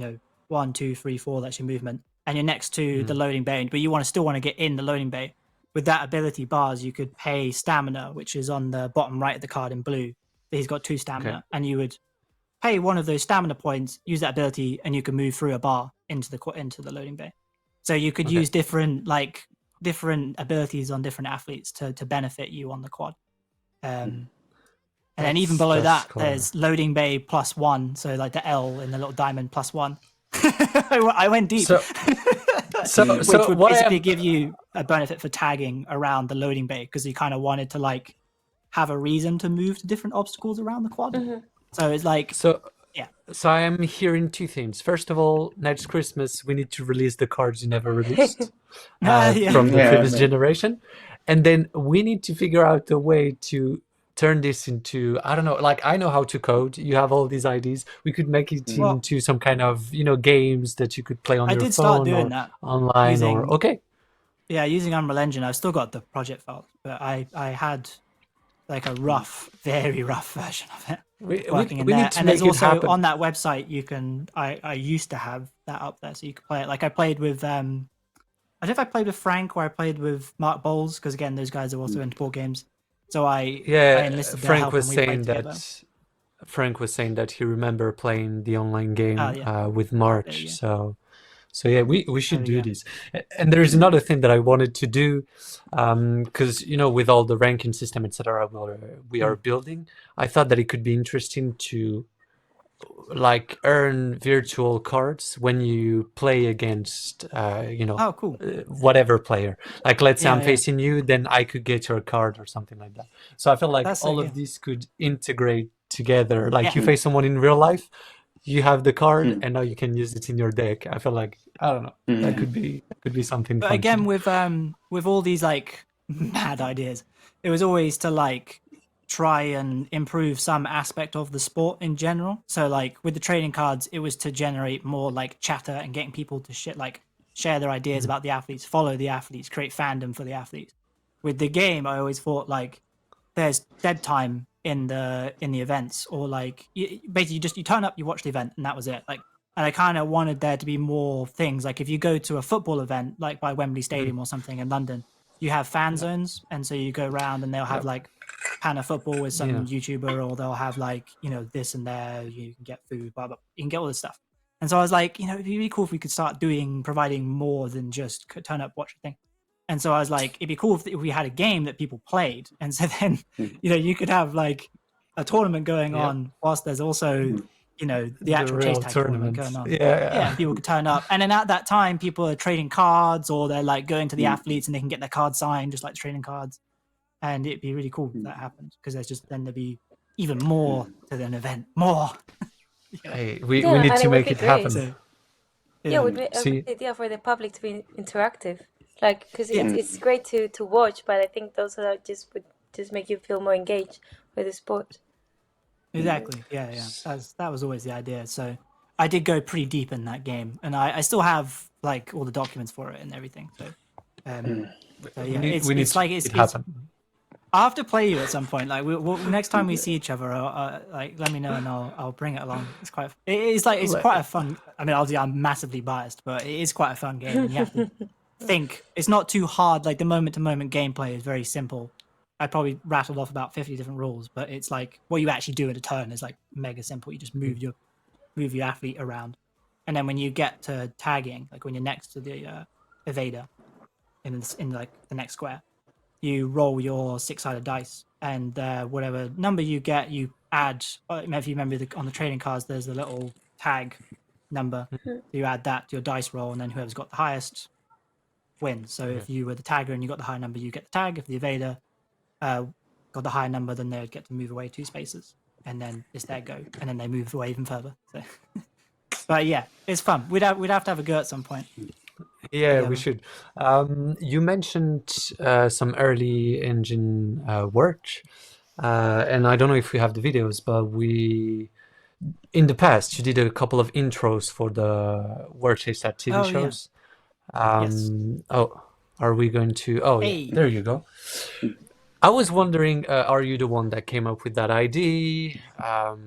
1, 2, 3, 4. That's your movement, and you're next to the loading bay. But you still want to get in the loading bay. With that ability bars, you could pay stamina, which is on the bottom right of the card in blue. He's got 2 stamina, and you would pay one of those stamina points, use that ability, and you can move through a bar into the loading bay. So you could use different abilities on different athletes to benefit you on the quad. And then even below that, there's loading bay +1. So like the L in the little diamond +1. I went deep. Which would basically give you a benefit for tagging around the loading bay, because you kind of wanted to like have a reason to move to different obstacles around the quad. So it's like So I am hearing 2 things. First of all, next Christmas we need to release the cards you never released from the previous generation, and then we need to figure out a way to turn this into, I don't know, like I know how to code. You have all these ideas. We could make it into some kind of games that you could play on your phone start doing or that online using Unreal Engine. I've still got the project file, but I had like a very rough version of it. Working in there. Need to and make there's also happen. On that website you can I used to have that up there so you could play it. Like I played with I don't know if I played with Frank or I played with Mark Bowles, because again those guys are also into board games. So I enlisted their help and we played together. Frank was saying that he remember playing the online game with March. So yeah, we should do this. And there is another thing that I wanted to do, because with all the ranking system, etc., we are building. I thought that it could be interesting to like earn virtual cards when you play against whatever player. Like let's say I'm facing you, then I could get your card or something like that. So I feel like all of these could integrate together. Like you face someone in real life, you have the card, and now you can use it in your deck. I feel like, I don't know, that could be something. But fun again, with all these like mad ideas, it was always to like try and improve some aspect of the sport in general. So like with the trading cards, it was to generate more like chatter and getting people to share their ideas about the athletes, follow the athletes, create fandom for the athletes. With the game, I always thought like there's dead time in the events, or like basically you turn up, you watch the event, and that was it. Like, and I kind of wanted there to be more things. Like if you go to a football event, like by Wembley Stadium or something in London, you have fan zones, and so you go around and they'll have like Hannah football with some YouTuber, or they'll have like this and there. You can get food, blah blah. You can get all this stuff. And so I was like, it'd be really cool if we could start providing more than just turn up, watch a thing. And so I was like, it'd be cool if we had a game that people played. And so then, you could have like a tournament going on whilst there's also, the actual chase tag tournament going on. Yeah, people could turn up. And then at that time, people are trading cards, or they're like going to the athletes and they can get their cards signed, just like trading cards. And it'd be really cool if that happened, because there'd be even more to an event. More. Hey, we need to make it happen. So, it would be a good idea for the public to be interactive. Like, because it's great to watch, but I think those would just make you feel more engaged with the sport. Exactly. Yeah. That was always the idea. So I did go pretty deep in that game, and I still have like all the documents for it and everything. So, so yeah, it's like it's happen. I'll have to play you at some point. Like next time we see each other, like let me know and I'll bring it along. It's quite a fun. I mean, obviously I'm massively biased, but it is quite a fun game. And you have to think. It's not too hard. Like the moment-to-moment gameplay is very simple. I probably rattled off about 50 different rules, but it's like what you actually do in a turn is like mega simple. You just move your athlete around, and then when you get to tagging, like when you're next to the evader in like the next square, you roll your 6-sided dice, and whatever number you get, you add. If you remember on the trading cards, there's a little tag number. So you add that to your dice roll, and then whoever's got the highest wins. So if you were the tagger and you got the high number, you get the tag. If the evader got the higher number, then they'd get to move away 2 spaces, and then it's their go, and then they move away even further. So, but yeah, it's fun. We'd have to have a go at some point. Yeah, we should. You mentioned some early engine work, and I don't know if we have the videos, but in the past, you did a couple of intros for the World Chase That TV shows. Yes. Oh, are we going to? Oh, Hey. yeah, there you go. I was wondering, are you the one that came up with that idea? Are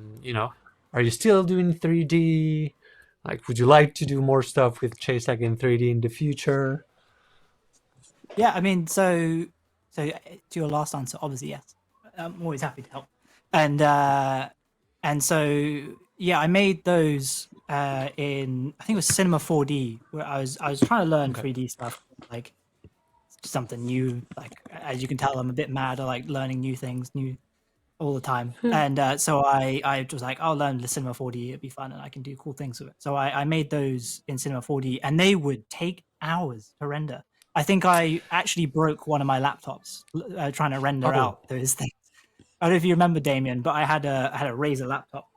you still doing 3D? Like, would you like to do more stuff with Chase Tag in 3D in the future? Yeah, I mean, so to your last answer, obviously yes. I'm always happy to help, and so yeah, I made those in I think it was Cinema 4D, where I was trying to learn 3D stuff, like something new. Like as you can tell, I'm a bit mad. I like learning new things, all the time. And so I was like, I'll learn the Cinema 4D. It'd be fun, and I can do cool things with it. So I made those in Cinema 4D, and they would take hours to render. I think I actually broke one of my laptops trying to render out those things. I don't know if you remember, Damien, but I had a Razer laptop,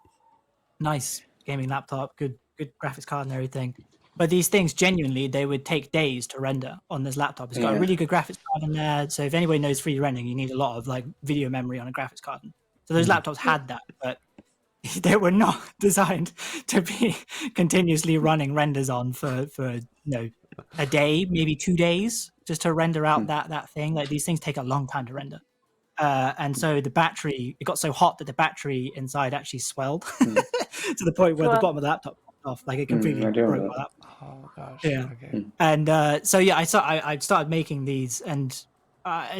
nice gaming laptop, good graphics card and everything. But these things, genuinely, they would take days to render on this laptop. It's got a really good graphics card in there. So if anybody knows 3D rendering, you need a lot of like video memory on a graphics card. So those laptops had that, but they were not designed to be continuously running renders on for a day, maybe 2 days, just to render out that thing. Like these things take a long time to render. And so the battery, it got so hot that the battery inside actually swelled to the point where the bottom of the laptop popped off, like it completely broke my laptop. Oh gosh. Yeah. Okay. And so yeah, I started making these, and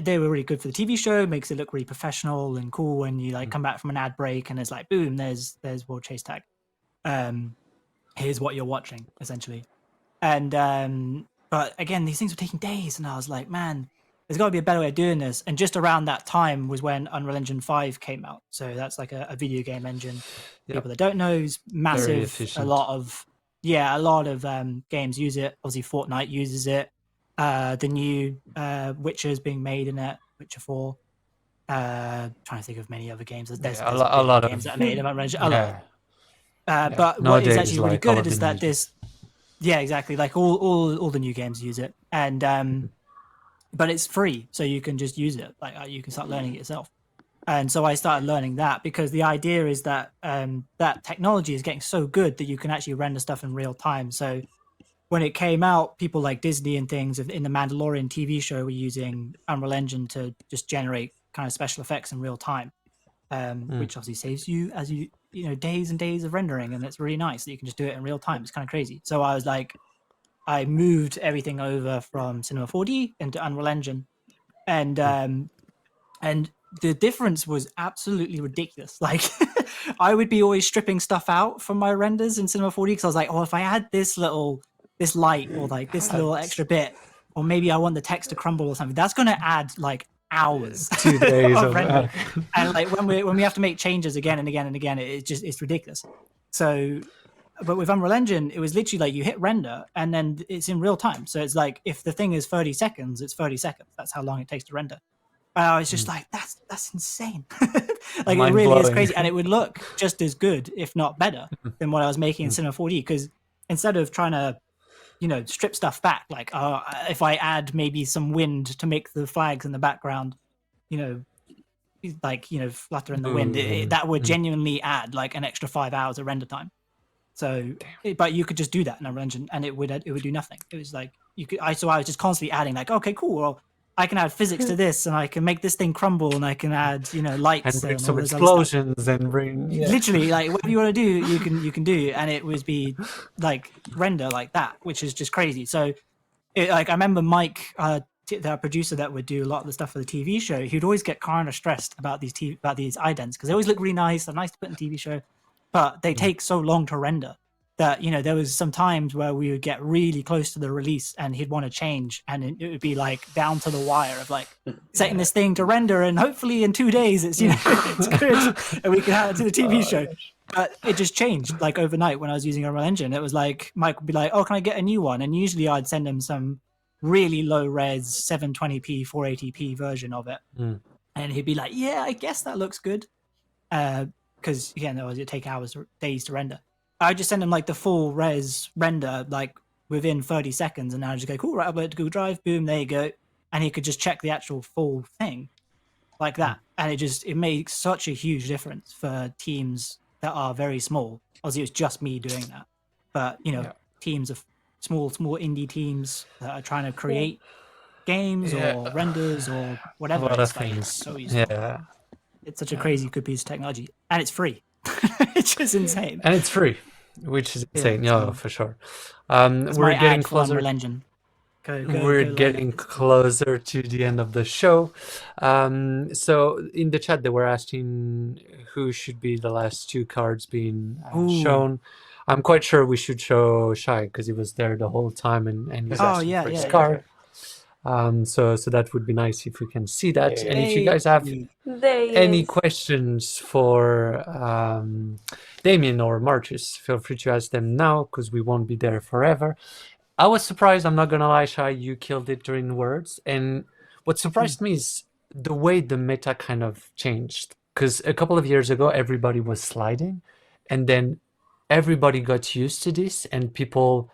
they were really good for the TV show. Makes it look really professional and cool when you like come back from an ad break and it's like, boom, there's World Chase Tag. Here's what you're watching, essentially. And but again, these things were taking days, and I was like, man, there's got to be a better way of doing this. And just around that time was when Unreal Engine 5 came out. So that's like a video game engine. Yep. People that don't know, is massive. Very efficient. A lot of games use it. Obviously, Fortnite uses it. The new Witcher is being made in it, Witcher 4. Trying to think of many other games. There's a lot of games that are made in Unreal Engine. A yeah. lot. But Nowadays, what is actually really like, all good of is them that use this, yeah, exactly. Like all the new games use it, and but it's free, so you can just use it. Like you can start learning it yourself. And so I started learning that because the idea is that that technology is getting so good that you can actually render stuff in real time. So when it came out, people like Disney and things in the Mandalorian TV show were using Unreal Engine to just generate kind of special effects in real time, which obviously saves you days and days of rendering, and it's really nice that you can just do it in real time. It's kind of crazy. So I was like, I moved everything over from Cinema 4D into Unreal Engine, and the difference was absolutely ridiculous. Like I would be always stripping stuff out from my renders in Cinema 4D because I was like, oh, if I add this light or like this little extra bit, or maybe I want the text to crumble or something, that's going to add like hours 2 days of render. And like when we have to make changes again and again and again, it's ridiculous. So but with Unreal Engine, it was literally like you hit render and then it's in real time. So it's like if the thing is 30 seconds, it's 30 seconds. That's how long it takes to render. And I was just like, that's insane. Like it really is crazy. And it would look just as good, if not better, than what I was making in Cinema 4D. Because instead of trying to, strip stuff back, like if I add maybe some wind to make the flags in the background, flutter in the wind, that would genuinely add like an extra 5 hours of render time. So, but you could just do that in Unreal Engine, and it would do nothing. It was like I was just constantly adding like, okay, cool. Well, I can add physics to this, and I can make this thing crumble, and I can add lights And bring and all some this other stuff. explosions and bring Literally, like whatever you want to do, you can do, and it was be like render like that, which is just crazy. So, I remember Mike, the producer that would do a lot of the stuff for the TV show, he'd always get kind of stressed about these idents because they always look really nice. They're nice to put in TV show, but they take so long to render that there was some times where we would get really close to the release and he'd want to change, and it would be like down to the wire of like setting this thing to render, and hopefully in 2 days it's it's good and we can have it to the TV show. But it just changed like overnight when I was using Unreal Engine. It was like Mike would be like, "Oh, can I get a new one?" And usually I'd send him some really low res 720p 480p version of it, and he'd be like, "Yeah, I guess that looks good," because again, it would take days to render. I just send him like the full res render like within 30 seconds, and now I just go, "Cool, right, upload to Google Drive, boom, there you go," and he could just check the actual full thing like that, and it makes such a huge difference for teams that are very small. Obviously, it was just me doing that, but teams of small indie teams that are trying to create games or renders or whatever. A lot of It's like things. so useful. Yeah. It's such a crazy good piece of technology, and it's free. It's just insane. And it's free, which is insane. so- For sure. That's We're my getting ad for closer. Unreal Engine. We're getting closer to the end of the show. So in the chat, they were asking who should be the last two cards being shown. I'm quite sure we should show Shai because he was there the whole time and he's asking for his card. So that would be nice if we can see that. And if you guys have any questions for Damien or Marcus, feel free to ask them now because we won't be there forever. I was surprised, I'm not gonna lie, Shai, you killed it during words. And what surprised me is the way the meta kind of changed. Because a couple of years ago, everybody was sliding, and then everybody got used to this, and people,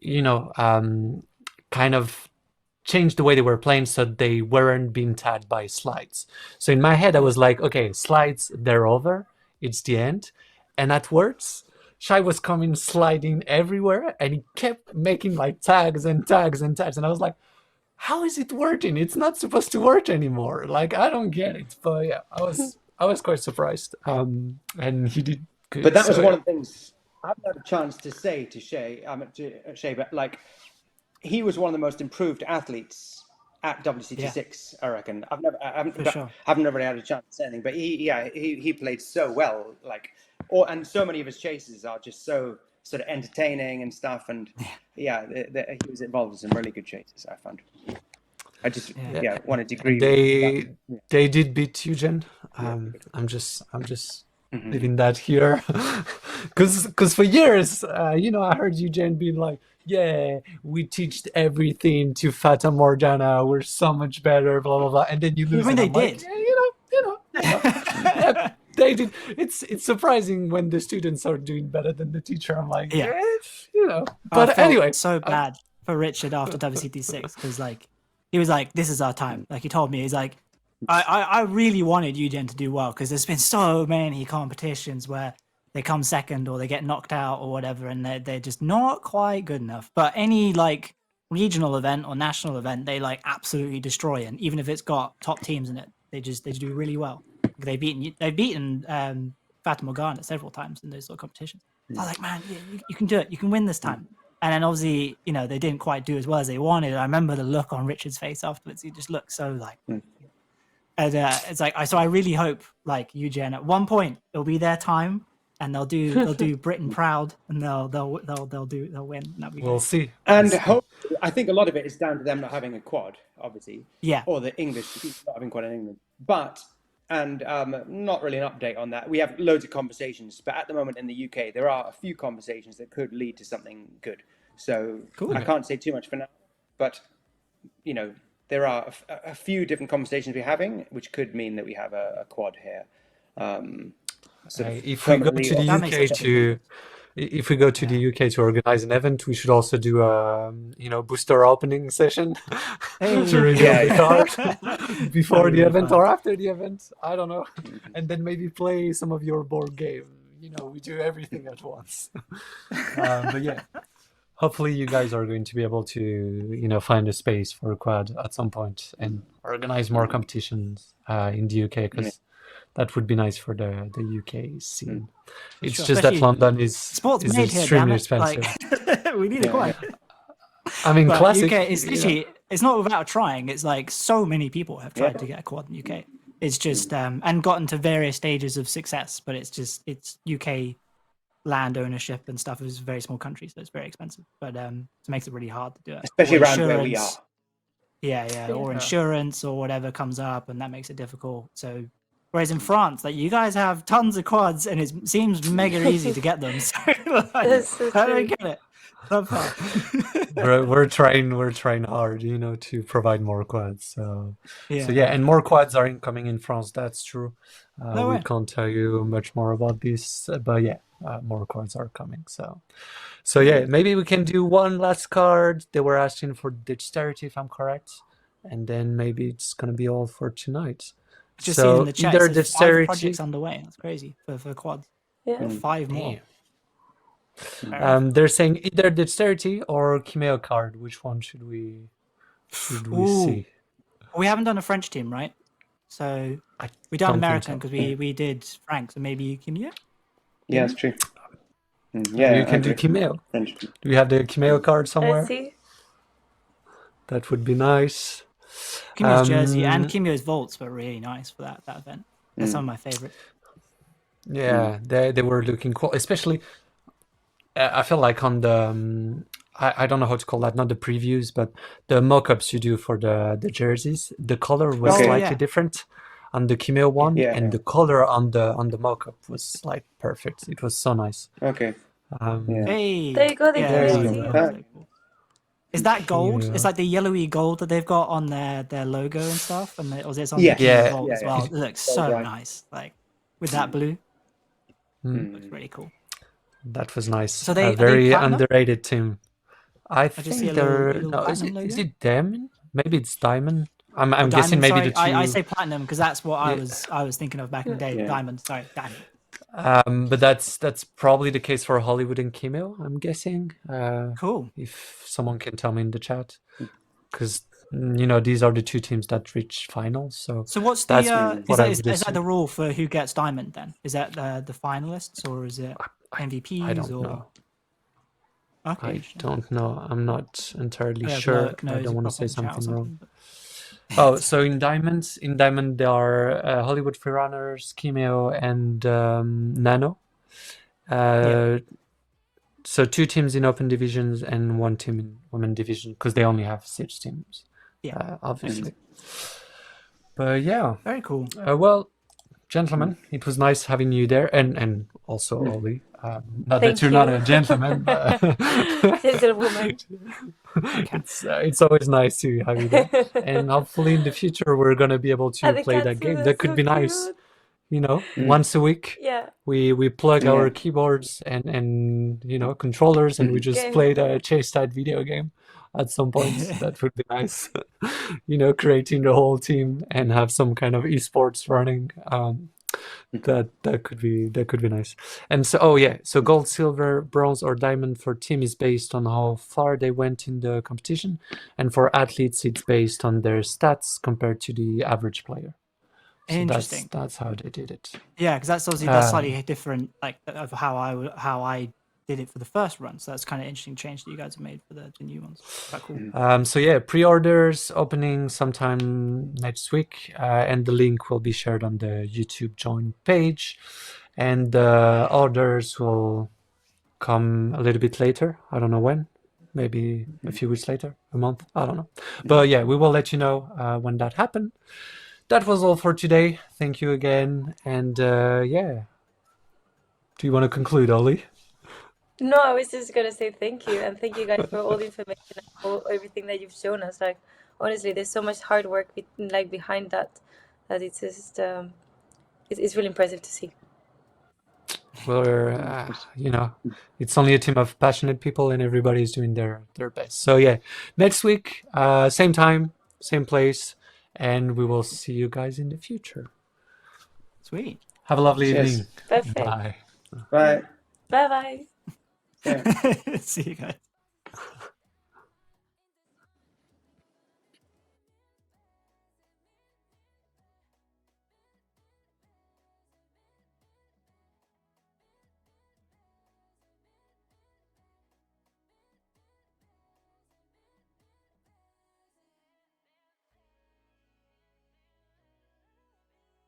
kind of changed the way they were playing so they weren't being tagged by slides. So in my head, I was like, okay, slides, they're over, it's the end. And at words, Shai was coming sliding everywhere, and he kept making like tags and tags and tags, and I was like, how is it working? It's not supposed to work anymore. Like, I don't get it. But yeah, I was quite surprised. And he did good. But that was one of the things I haven't had a chance to say to Shay, but like, he was one of the most improved athletes at WCT6, I reckon. I haven't really had a chance to say anything, but he played so well, like, and so many of his chases are just so sort of entertaining and stuff, and he was involved in some really good chases, I found. I just wanted to agree. They did beat Eugen. I'm just leaving that here, because for years, I heard Eugen being like, "Yeah, we teach everything to Fata Morgana. We're so much better." Blah blah blah. And then you lose. When they did, yeah, they did. It's surprising when the students are doing better than the teacher. I'm like, But anyway, so bad for Richard after WCT6 because he was like, "This is our time." Like he told me, he's like, I really wanted Eugen to do well because there's been so many competitions where they come second or they get knocked out or whatever, and they're just not quite good enough. But any regional event or national event, they absolutely destroy, and even if it's got top teams in it, they do really well. They've beaten Fata Morgana several times in those sort of competitions. I was like, man, you can do it. You can win this time. And then obviously, they didn't quite do as well as they wanted. I remember the look on Richard's face afterwards. He just looked so and it's like, so I really hope Eugen at one point it'll be their time and they'll do Britain proud and they'll win. We'll see. And I think a lot of it is down to them not having a quad, obviously. Yeah. Or the English not having quad in England. But not really an update on that. We have loads of conversations, but at the moment in the UK, there are a few conversations that could lead to something good. So cool. I can't say too much for now, but there are a few different conversations we're having, which could mean that we have a quad here. If we go to the UK to organize an event, we should also do a booster opening session to reveal the card before the event or after the event. I don't know, and then maybe play some of your board game. we do everything at once. But yeah, hopefully you guys are going to be able to, find a space for a quad at some point and organize more competitions in the UK, because that would be nice for the UK scene. It's sure, just that especially London is Sports made here, extremely damn it. expensive. Like, we need a quad. I mean, But classic. UK, it's literally, it's not without trying. It's like so many people have tried to get a quad in UK. It's just, and gotten to various stages of success, but it's UK land ownership and stuff. Is a very small country, so it's very expensive. But it makes it really hard to do it. Especially Or around where we insurance. are. Yeah, or insurance or whatever comes up, and that makes it difficult. So, whereas in France, like you guys have tons of quads, and it seems mega easy to get them. So, like, That's so I don't true. get it. Not far. we're trying hard, to provide more quads. So Yeah. and more quads are incoming in France. That's true. No We way. can't tell you much more about this, but more quads are coming. So maybe we can do one last card. They were asking for dexterity, if I'm correct, and then maybe it's gonna be all for tonight. Just so seeing in the chat, either it says 5 dexterity. projects underway. That's crazy for quads. Yeah. 5 more. Damn. Fair enough. They're saying either dexterity or Chimeo card. Which one should we Ooh. see? We haven't done a French team, right? So we done don't think American so. because we did Frank. So maybe Kimia. Yeah, that's true. You can do Chimeo. French. Do we have the Chimeo card somewhere? Let's see. That would be nice. Kimio's jersey and Kimio's vaults were really nice for that event. They're some of my favorite. Yeah, they were looking cool, especially. I feel like on the I don't know how to call that, not the previews, but the mock-ups you do for the jerseys. The color was Okay. slightly different on the Chimeo one, Yeah. and the color on the mock-up was like perfect. It was so nice. Okay. Hey, There you go, the yeah, Kimio yeah, team. yeah, that's really cool. Is that gold? Yeah. It's like the yellowy gold that they've got on their logo and stuff, and or is it on Yeah. the Kimio Yeah. vault as Yeah, well? yeah. It looks so right. nice, like with that blue. Mm. Looks really cool. That was nice. So are a they very platinum? underrated team. I just see think a they're little no. Is platinum is logo? it diamond? Maybe it's diamond. I'm Or guessing diamond, maybe sorry. the two. I say platinum because that's what I was thinking of back in the day. Yeah. Diamond, sorry, diamond. But that's probably the case for Hollywood and Chimeo, I'm guessing. Cool. If someone can tell me in the chat, because these are the two teams that reach finals. So what's the that's what I is would that the assume. rule for who gets diamond then? Is that the finalists or is it MVPs I don't or? know. Okay. I don't know. I'm not entirely Yeah, sure. Lurk knows, I don't you want to pop say in the chat or something wrong. but- Oh, so in Diamond there are Hollywood Freerunners, Chimeo, and Nano. So 2 teams in open divisions and 1 team in women division, because they only have 6 teams. Yeah. Obviously. But yeah. Very cool. Well, gentlemen, it was nice having you there, and also Ollie. Not Thank that you're not you. a gentleman, but Gentlewoman. it's always nice to have you there. And hopefully in the future we're gonna be able to And the play that cats game. are That could so be nice. cute. Once a week. Yeah. We plug our Yeah. keyboards and controllers, and we just Game. play the chase type video game at some point. That would be nice. Creating the whole team and have some kind of esports running. That could be nice. And so gold, silver, bronze, or diamond for team is based on how far they went in the competition, and for athletes it's based on their stats compared to the average player. So Interesting. That's how they did it. Yeah, because that's obviously that's slightly different, like of how I did it for the first run. So that's kind of interesting change that you guys have made for the new ones. Quite cool. Pre-orders opening sometime next week, and the link will be shared on the YouTube join page, and the orders will come a little bit later. I don't know when, maybe a few weeks later, a month, I don't know. But yeah, we will let you know when that happens. That was all for today. Thank you again, and do you want to conclude, Ollie? No, I was just gonna say thank you, and thank you guys for all the information and everything that you've shown us. Like, honestly, there's so much hard work behind that it's just it's really impressive to see. We're it's only a team of passionate people, and everybody's doing their best. So yeah, next week, same time, same place, and we will see you guys in the future. Sweet. Have a lovely Cheers. evening. Perfect. Bye. Bye. Bye bye. Yeah. See you guys.